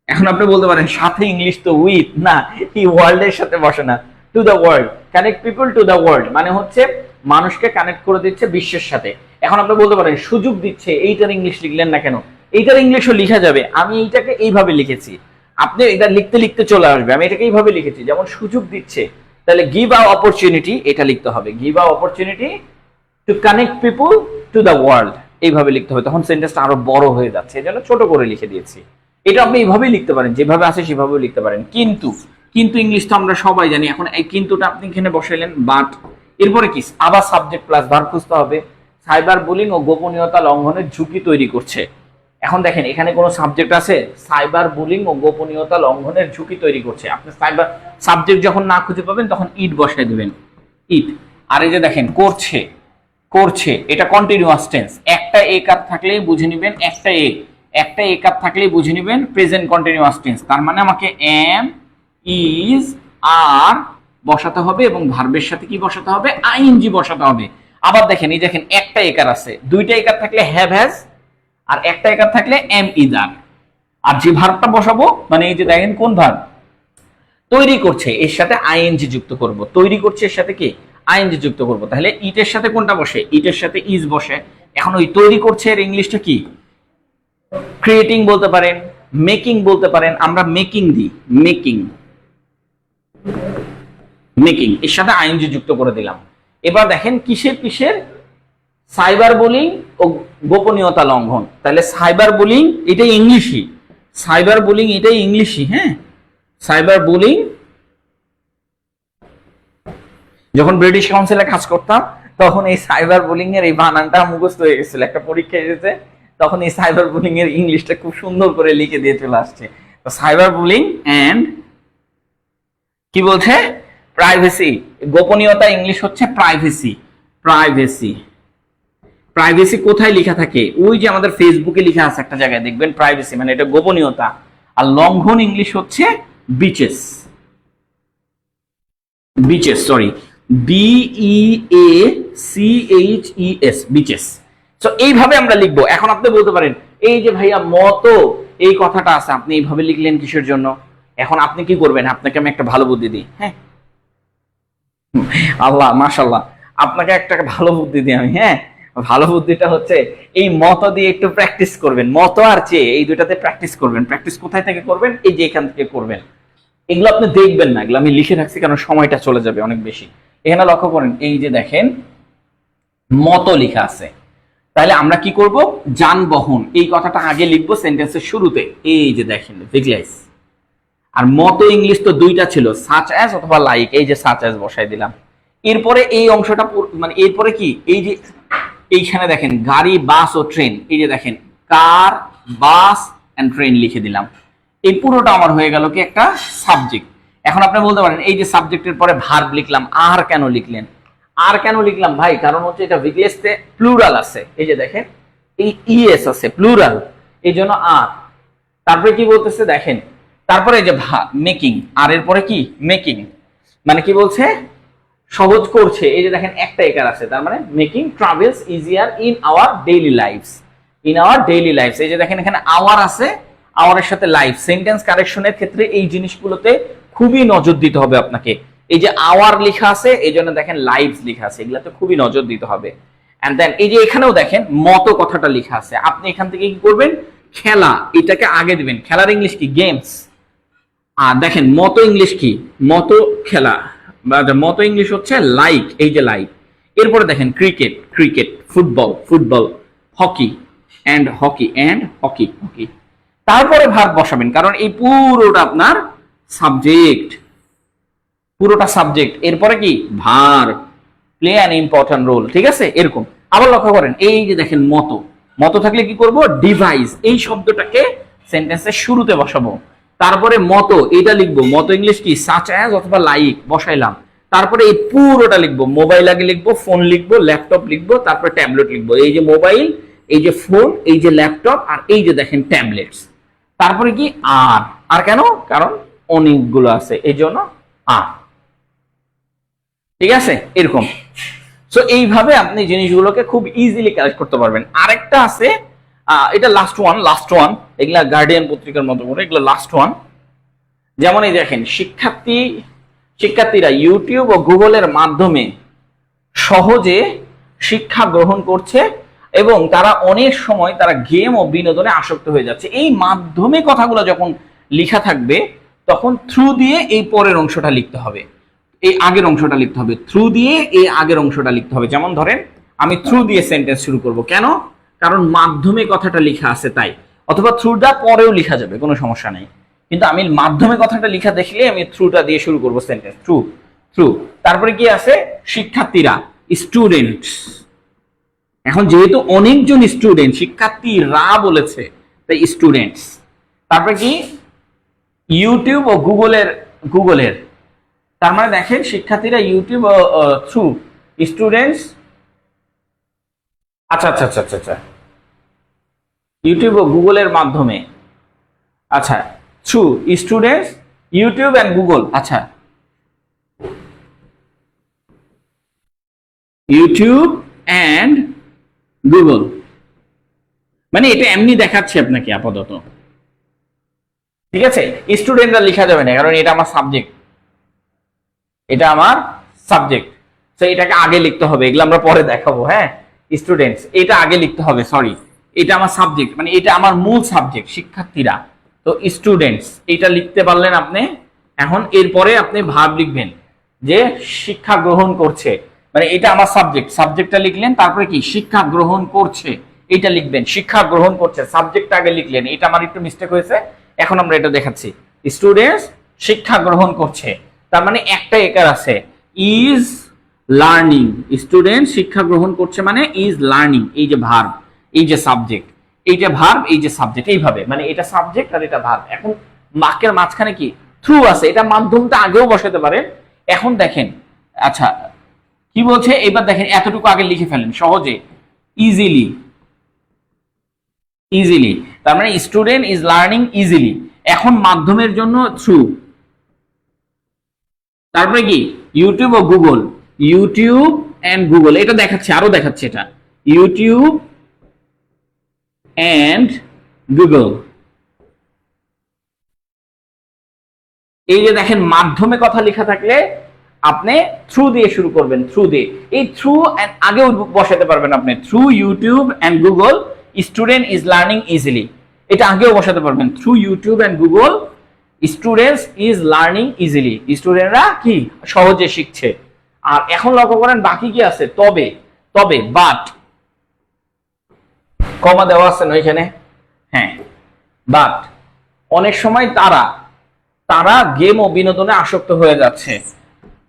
S1: এখন আপনি বলতে পারেন সাথে ইংলিশ তো উইথ, না, এই ওয়ার্ল্ডের সাথে বসে না, to the world. Connect people to the world মানে হচ্ছে মানুষকে কানেক্ট করে দিচ্ছে বিশ্বের সাথে। এখন আপনি বলতে পারেন সুযোগ দিচ্ছে, এইটার ইংলিশ লিখলেন না কেন? এইটার ইংলিশও লিখা যাবে, আমি এইটাকে এইভাবে লিখেছি, আপনি এটা লিখতে লিখতে চলে আসবে। আমি এটাকে এইভাবে লিখেছি, যেমন সুযোগ দিচ্ছে, তাহলে গিভ আ অপরচুনিটি, এটা লিখতে হবে, give a opportunity to connect people to the world, এইভাবে লিখতে হবে। তখন সেন্টেন্সটা আরো বড় হয়ে যাচ্ছে, এই জন্য ছোট করে লিখে দিয়েছি। এটা আপনি এইভাবেই লিখতে পারেন, যেভাবে আছে সেভাবেও লিখতে পারেন। কিন্তু কিন্তু ইংলিশ তো আমরা সবাই জানি। এখন এই কিন্তুটা আপনি এখানে বসাইলেন, বাট এরপরে কি আবার সাবজেক্ট প্লাস ভার্ব খুঁজতে হবে। সাইবার বুলিং ও গোপনীয়তা লঙ্ঘনের ঝুঁকি তৈরি করছে। এখন দেখেন এখানে কোনো সাবজেক্ট আছে, সাইবার বুলিং ও গোপনীয়তা লঙ্ঘনের ঝুঁকি তৈরি করছে। আপনি সাইবার সাবজেক্ট যখন না খুঁজে পাবেন তখন ইট বসাই দিবেন, ইট। আর এই যে দেখেন করছে, করছে, এটা কন্টিনিউয়াস টেন্স। একটা এ কাপ থাকলেই বুঝে নেবেন, একটা এ কাপ থাকলেই বুঝে নেবেন প্রেজেন্ট কন্টিনিউয়াস টেন্স। তার মানে আমাকে এম, ইজ, আর বসাতে হবে এবং ভার্বের সাথে কি বসাতে হবে, আইএনজি বসাতে হবে। আবার দেখেন এই দেখেন একটা একার আছে, দুইটা একার থাকলে হ্যাভ হ্যাজ, আর একটা একার থাকলে এম ইজ আর। আর যে ভার্বটা বসাবো মানে এই যে দেখেন কোন ভার্ব, তৈরি করছে, এর সাথে আইএনজি যুক্ত করব। তৈরি করছে এর সাথে কি আইএনজি যুক্ত করব। তাহলে ইটের সাথে কোনটা বসে, ইটের সাথে ইজ বসে। এখন ওই তৈরি করছে এর ইংলিশটা কি, ক্রিয়েটিং বলতে পারেন, মেকিং বলতে পারেন। আমরা মেকিং দিই, মেকিং, মেকিং এর সাথে আইএনজি যুক্ত করে দিলাম। এবার দেখেন কিসের কিসের, সাইবার বুলিং ও গোপনীয়তা লঙ্ঘন। তাহলে সাইবার বুলিং এটাই ইংলিশই, সাইবার বুলিং এটাই ইংলিশই। হ্যাঁ, সাইবার বুলিং, যখন ব্রিটিশ কাউন্সিলে কাজ করতাম তখন এই সাইবার বুলিং এর এই বানানটা মুখস্থ হয়ে গেছিল। একটা পরীক্ষা এসেছে তখন এই সাইবার বুলিং এর ইংলিশটা খুব সুন্দর করে লিখে দিয়ে চলে আসছে। তো সাইবার বুলিং এন্ড কি বলছে, প্রাইভেসি, গোপনীয়তা ইংলিশ হচ্ছে প্রাইভেসি। প্রাইভেসি, প্রাইভেসি কোথায় লেখা থাকে, ওই যে আমাদের ফেসবুকে লেখা আছে একটা জায়গায় দেখবেন প্রাইভেসি, মানে এটা গোপনীয়তা। আর লঙ্ঘন ইংলিশ হচ্ছে bitches, bitches, sorry, BEACHES, bitches. তো এইভাবে আমরা লিখবো। এখন আপনি বলতে পারেন এই যে ভাইয়া মতো এই কথাটা আছে, আপনি এইভাবে লিখলেন কিসের জন্য? এখন আপনি কি করবেন, আপনাকে আমি একটা ভালো বুদ্ধি দিই। হ্যাঁ, আল্লাহ মাশাআল্লাহ, আপনাকে একটা ভালো বুদ্ধি দিই আমি। হ্যাঁ, ভালো বুদ্ধিটা হচ্ছে এই মত দিয়ে একটু প্র্যাকটিস করবেন। মত আর চেয়ে এই দুটাতে প্র্যাকটিস করবেন। প্র্যাকটিস কোথায় থেকে করবেন, এই যে এখান থেকে করবেন। এগুলো আপনি দেখবেন না, এগুলো আমি লিখে রাখছি কারণ সময়টা চলে যাবে অনেক বেশি। এখানে লক্ষ্য করেন এই যে দেখেন মত লেখা আছে। তাহলে আমরা কি করব, যানবাহন এই কথাটা আগে লিখবো সেন্টেন্সের শুরুতে। এই যে দেখেন ভিজুয়ালাইজ। আর মতো ইংলিশ তো দুইটা ছিল, সাচ অ্যাজ অথবা লাইক। এই যে সাচ অ্যাজ বসাই দিলাম। এরপরে এই অংশটা মানে এরপরে কি, এই যে এইখানে দেখেন গাড়ি, বাস ও ট্রেন। এই যে দেখেন কার, বাস এন্ড ট্রেন লিখে দিলাম। এই পুরোটা আমার হয়ে গেল কি একটা সাবজেক্ট। এখন আপনি বলতে পারেন এই যে সাবজেক্টের পরে ভার্ব লিখলাম, আর কেন লিখলেন? আর কেন লিখলাম ভাই, কারণ হচ্ছে এটা ভিগলেসতে প্লুরাল আছে। এই যে দেখেন এই ইএস আছে, প্লুরাল, এই জন্য আর। তারপরে কি বলতেছে দেখেন, তারপরে এই যে মেকিং, আর এর পরে কি মেকিং, মানে কি বলছে, সহজ করছে। এই যে দেখেন একটা একার আছে, তার মানে making travels easier in our daily lives, in our daily lives. এই যে দেখেন এখানে আওয়ার আছে, আওয়ারের সাথে লাইফ। সেন্টেন্স কারেকশনের ক্ষেত্রে এই জিনিসগুলোতে খুবই নজর দিতে হবে আপনাকে। এই যে আওয়ার লেখা আছে, এই জন্য দেখেন লাইভস লেখা আছে, এগুলাতে খুবই নজর দিতে হবে। এন্ড দেন এই যে এখানেও দেখেন মতো কথাটা লেখা আছে, আপনি এখান থেকে কি করবেন, খেলা এটাকে আগে দিবেন। খেলার ইংলিশ কি, গেমস। আর দেখেন মতো ইংলিশ কি, মতো খেলা, মতো ইংলিশ হচ্ছে লাইক। এই যে লাইক। এরপরে দেখেন cricket, cricket, football, football, hockey and hockey, and hockey, hockey. তারপরে ভার্ব বসাবেন, কারণ এই পুরোটা আপনার সাবজেক্ট, পুরোটা সাবজেক্ট। এরপরে কি verb, play an important role. ঠিক আছে, এরকম। আবার লক্ষ্য করেন এই যে দেখেন মতো, মতো থাকলে কি করব, ডিভাইস এই শব্দটাকে সেন্টেন্সের শুরুতে বসাবো। তারপরে মতো এটা লিখবো, মতো ইংলিশ কি, সাচ অ্যাজ অথবা লাইক বসাইলাম। তারপরে এই পুরোটা লিখবো, মোবাইল আগে লিখবো, ফোন লিখবো, ল্যাপটপ লিখবো, তারপরে ট্যাবলেট লিখবো। এই যে মোবাইল, এই যে ফোন, এই যে ল্যাপটপ, আর এই যে দেখেন ট্যাবলেটস। তারপরে কি আর, আর কেন, কারণ অনেকগুলো আছে এই জন্য আর। ঠিক আছে, এরকম। সো এইভাবে আপনি জিনিসগুলোকে খুব ইজিলি কালেক্ট করতে পারবেন। আরেকটা আছে, এটা লাস্ট ওয়ান, লাস্ট ওয়ান, এগুলা গার্ডিয়ান পত্রিকার মতো করে, এগুলো লাস্ট ওয়ান। যেমন এই দেখেন শিক্ষার্থীরা ইউটিউব ও গুগলের মাধ্যমে সহজে শিক্ষা গ্রহণ করছে এবং তারা অনেক সময় তারা গেম ও বিনোদনে আসক্ত হয়ে যাচ্ছে। এই মাধ্যমে কথাগুলো যখন লেখা থাকবে তখন থ্রু দিয়ে এই পরের অংশটা লিখতে হবে, এই আগের অংশটা লিখতে হবে, থ্রু দিয়ে এই আগের অংশটা লিখতে হবে। যেমন ধরেন আমি থ্রু দিয়ে সেন্টেন্স শুরু করব, কেন, কারণ মাধ্যমে কথাটা লেখা আছে তাই। অথবা থ্রু দা পরেও লেখা যাবে, কোনো সমস্যা নেই। কিন্তু আমি মাধ্যমে কথাটা লিখা দেখলে আমি থ্রুটা দিয়ে শুরু করবো সেন্টেন্স, থ্রু থ্রু। তারপরে কি আছে, শিক্ষার্থীরা, স্টুডেন্টস। এখন যেহেতু অনেকজন স্টুডেন্ট, শিক্ষার্থীরা বলেছে, তাই স্টুডেন্টস। তারপরে কি, ইউটিউব ও গুগলের, তার মানে দেখেন শিক্ষার্থীরা ইউটিউব ও থ্রু, স্টুডেন্টস, আচ্ছা আচ্ছা আচ্ছা আচ্ছা আচ্ছা, ইউটিউব ও গুগলের মাধ্যমে, আচ্ছা through students, YouTube and Google, আচ্ছা ইউটিউব এন্ড গুগল, মানে এটা এমনি দেখাচ্ছি আপনাকে আপাতত, ঠিক আছে। স্টুডেন্টরা লেখা যাবে না, কারণ এটা আমার সাবজেক্ট, এটা আমার সাবজেক্ট, তো এটাকে আগে লিখতে হবে, এগুলো আমরা পরে দেখাবো। হ্যাঁ, স্টুডেন্টস এটা আগে লিখতে হবে, সরি, এটা আমার সাবজেক্ট, মানে এটা আমার মূল সাবজেক্ট, শিক্ষার্থীরা। তো স্টুডেন্টস এটা লিখতে পারলেন আপনি। এখন এরপরে আপনি ভার্ব লিখবেন যে শিক্ষা গ্রহণ করছে, মানে এটা আমার সাবজেক্ট, সাবজেক্টটা লিখলেন, তারপরে কি শিক্ষা গ্রহণ করছে এটা লিখবেন, শিক্ষা গ্রহণ করছে, সাবজেক্ট আগে লিখলেন, এটা আমার একটু মিস্টেক হয়েছে, এখন আমরা এটা দেখাচ্ছি। স্টুডেন্টস শিক্ষা গ্রহণ করছে, তার মানে একটা একার আছে, ইজ লার্নিং, স্টুডেন্ট শিক্ষা গ্রহণ করছে মানে ইজ লার্নিং, এই যে ভার্ব, এই যে সাবজেক্ট, এই যে ভার্ব, এই যে সাবজেক্ট, এইভাবে, মানে এটা সাবজেক্ট আর এটা ভার্ব। এখন বাক্যের মাঝখানে কি থ্রু আছে, এটা মাধ্যমটা আগেও বসাতে পারেন। এখন দেখেন, আচ্ছা কি বলছে এবার দেখেন, এতটুকু আগে লিখে ফেলেন সহজে, ইজিলি, ইজিলি, তার মানে স্টুডেন্ট ইজ লার্নিং ইজিলি। এখন মাধ্যমের জন্য থ্রু, তারপরে কি ইউটিউব ও গুগল, ইউটিউব এন্ড গুগল, এটা দেখাচ্ছে, আরো দেখাচ্ছে, এটা ইউটিউব এন্ড গুগল। এই যে দেখেন মাধ্যমে কথা লেখা থাকলে আপনি থ্রু দিয়ে শুরু করবেন, থ্রু দিয়ে, এই থ্রু আগেও বসাতে পারবেন আপনি, through YouTube and Google student is learning easily, এটা আগেও বসাতে পারবেন, through YouTube and Google students is learning easily, স্টুডেন্টরা কি সহজে শিখছে। আর এখন লক্ষ্য করেন বাকি কি আছে, তবে, তবে, বাট, কমা দেওয়া আছে না এখানে, হ্যাঁ, বাট অনেক সময় তারা গেম ও বিনোদনে আসক্ত হয়ে যাচ্ছে,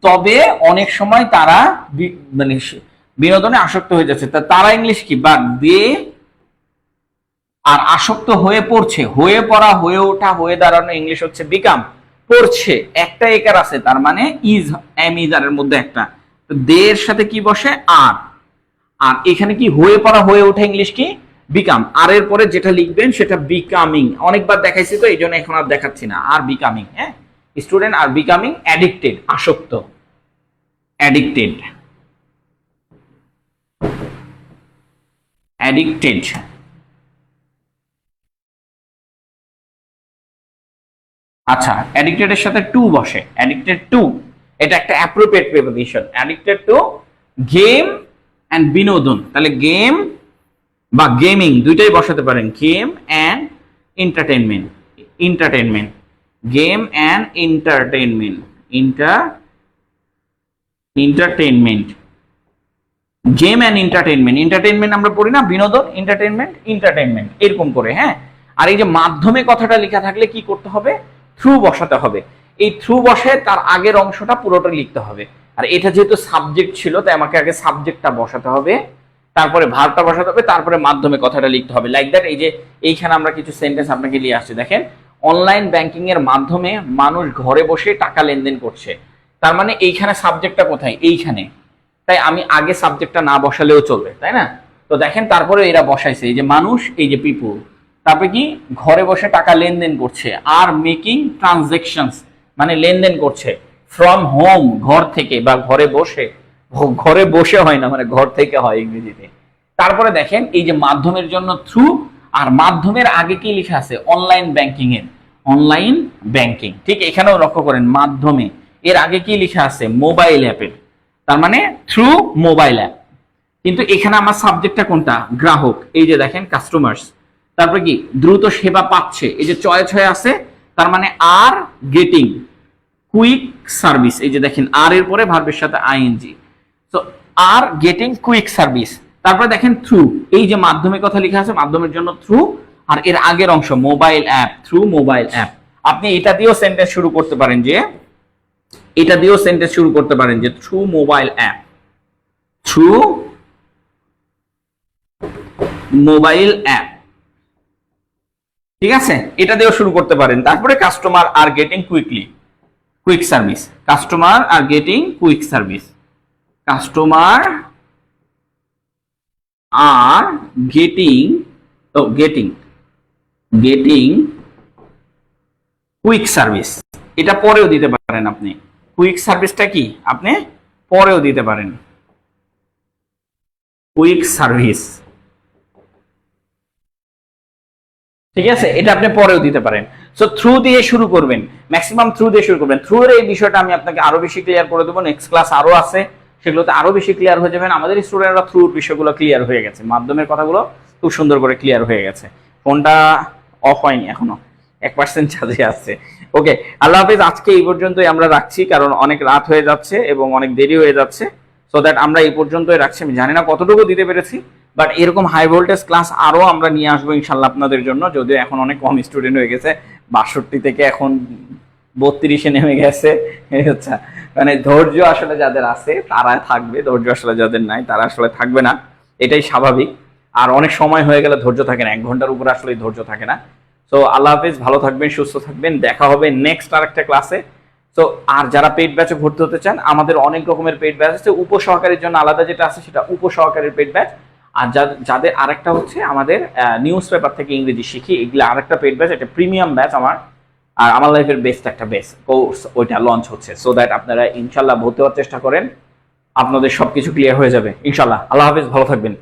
S1: তবে অনেক সময় তারা মানে বিনোদনে আসক্ত হয়ে যাচ্ছে, তারা ইংলিশ কি, বাট দে, আর আসক্ত হয়ে পড়ছে, হয়ে পড়া, হয়ে ওঠা, হয়ে দাঁড়ানো ইংলিশ হচ্ছে বিকাম, পড়ছে একটা একার আছে, তার মানে ইজ, এম ইজ আর এর মধ্যে একটা, তো দে এর সাথে কি বসে, আর, আর এখানে কি হয়ে পড়া, হয়ে ওঠা ইংলিশ কি বিকাম, আর এর পরে যেটা লিখবেন সেটা বিকামিং, অনেকবার দেখাইছি তো এই জন্য এখন আর দেখাচ্ছি না, আর বিকামিং, হ্যাঁ, স্টুডেন্ট আর বিকামিং অ্যাডিক্টেড, আসক্ত, অ্যাডিক্টেড, অ্যাডিক্টেড। আচ্ছা, অ্যাডিক্টেড এর সাথে টু বসে, অ্যাডিক্টেড টু, এটা একটা appropriate preposition, addicted to game and বিনোদন, তাহলে গেম বা গেমিং দুইটাই বসাতে পারেন, game and entertainment, entertainment, game and entertainment, entertainment, game and entertainment, entertainment আমরা পড়ি না, বিনোদন, এন্টারটেইনমেন্ট, এন্টারটেইনমেন্ট, এরকম করে। হ্যাঁ, আর এই যে মাধ্যমে কথাটা লেখা থাকলে কি করতে হবে, থ্রু বসাতে হবে, এই থ্রু বসে তার আগের অংশটা পুরোটা লিখতে হবে, আর এটা যেহেতু সাবজেক্ট ছিল তাই আমাকে আগে সাবজেক্টটা বসাতে হবে, তারপরে ভার্বটা বসাতে হবে, তারপরে মাধ্যমে কথাটা লিখতে হবে, লাইক দ্যাট। এই যে এইখানে আমরা কিছু সেন্টেন্স আপনাকে নিয়ে আসছি, দেখেন, অনলাইন ব্যাংকিং এর মাধ্যমে মানুষ ঘরে বসে টাকা লেনদেন করছে, তার মানে এইখানে সাবজেক্টটা কোথায়, এইখানে, তাই আমি আগে সাবজেক্টটা না বসালেও চলবে, তাই না। তো দেখেন তারপরে এরা বসাইছে, এই যে মানুষ, এই যে পিপুল, তারপরে কি ঘরে বসে টাকা লেনদেন করছে, আর মেকিং ট্রানজাকশনস মানে লেনদেন করছে, ফ্রম হোম ঘর থেকে, বা ঘরে বসে, ঘরে বসে হয় না, মানে ঘর থেকে হয় ইংরেজিতে। তারপরে দেখেন এই যে মাধ্যমের জন্য থ্রু, আর মাধ্যমের আগে কি লেখা আছে, অনলাইন ব্যাংকিং এর, অনলাইন ব্যাংকিং, ঠিক এখানেও লক্ষ্য করেন মাধ্যমে এর আগে কি লেখা আছে, মোবাইল অ্যাপের, তার মানে থ্রু মোবাইল অ্যাপ, কিন্তু এখানে আমার সাবজেক্টটা কোনটা, গ্রাহক, এই যে দেখেন কাস্টমার্স, তারপরে কি দ্রুত সেবা পাচ্ছে, এই যে চয়ে ছয়ে আছে, তার মানে আর গেটিং কুইক সার্ভিস, এই যে দেখেন আর এর পরে ভার্বের সাথে ING, so are getting quick service. তারপরে দেখেন থ্রু, এই যে মাধ্যমের কথা লেখা আছে, মাধ্যমের জন্য থ্রু, আর এর আগের অংশ mobile app, through mobile app, আপনি এটা দিয়েও সেন্টেন্স শুরু করতে পারেন যে through mobile app, through mobile app, ঠিক আছে, এটা দিয়েও শুরু করতে পারেন। তারপরে কাস্টমার আর গেটিং কুইক সার্ভিস, কাস্টমার আর গেটিং কুইক সার্ভিস, কাস্টমার আর গেটিং কুইক সার্ভিস, এটা পরেও দিতে পারেন আপনি। কুইক সার্ভিসটা কি আপনি পরেও দিতে পারেন, কুইক সার্ভিস, ঠিক আছে, এটা আপনি পরেও দিতে পারেন। সো থ্রু দিয়ে শুরু করবেন, ম্যাক্সিমাম থ্রু দিয়ে শুরু করবেন। থ্রু এর এই বিষয়টা আমি আপনাকে আরো বেশি ক্লিয়ার করে দেবো, নেক্সট ক্লাস আরো আছে, সেগুলোতে আরো বেশি ক্লিয়ার হয়ে যাবেন। আমাদের স্টুডেন্টরা থ্রুর বিষয়গুলো ক্লিয়ার হয়ে গেছে, মাধ্যমের কথাগুলো খুব সুন্দর করে ক্লিয়ার হয়ে গেছে। ফোনটা অফ হয়নি এখনো, 1% চার্জে আসছে। ওকে, আল্লাহ হাফিজ। আজকে এই পর্যন্তই আমরা রাখছি, কারণ অনেক রাত হয়ে যাচ্ছে এবং অনেক দেরি হয়ে যাচ্ছে। সো দ্যাট আমরা এই পর্যন্তই রাখছি। আমি জানি না কতটুকু দিতে পেরেছি, বাট এরকম হাই ভোল্টেজ ক্লাস আরো আমরা নিয়ে আসবো ইনশাল্লাহ আপনাদের জন্য। যদিও এখন অনেক কম স্টুডেন্ট হয়ে গেছে, 62 থেকে এখন 32-এ নেমে গেছে। আচ্ছা, মানে ধৈর্য আসলে যাদের আছে তারা থাকবে, ধৈর্য আসলে যাদের নাই তারা আসলে থাকবে না, এটাই স্বাভাবিক। আর অনেক সময় হয়ে গেলে ধৈর্য থাকে না, 1 ঘন্টার উপরে আসলে ধৈর্য থাকে না। সো আল্লাহ হাফিজ, ভালো থাকবেন, সুস্থ থাকবেন, দেখা হবে নেক্সট আরেকটা ক্লাসে। সো আর যারা পেইড ব্যাচে ভর্তি হতে চান, আমাদের অনেক রকমের পেইড ব্যাচ আছে। উপসহকারীর জন্য আলাদা যেটা আছে সেটা উপসহকারীর পেইড ব্যাচ, আর যাদের আরেকটা হচ্ছে আমাদের নিউজ পেপার থেকে ইংরেজি শিখি, এগুলো আরেকটা পেইড ব্যাচ, এটা প্রিমিয়াম ব্যাচ আমার, আর আমার লাইফের বেস্ট একটা কোর্স, ওইটা লঞ্চ হচ্ছে। সো দ্যাট আপনারা ইনশাল্লাহ ভর্তি হওয়ার চেষ্টা করেন, আপনাদের সবকিছু ক্লিয়ার হয়ে যাবে ইনশাল্লাহ। আল্লাহ হাফিজ, ভালো থাকবেন।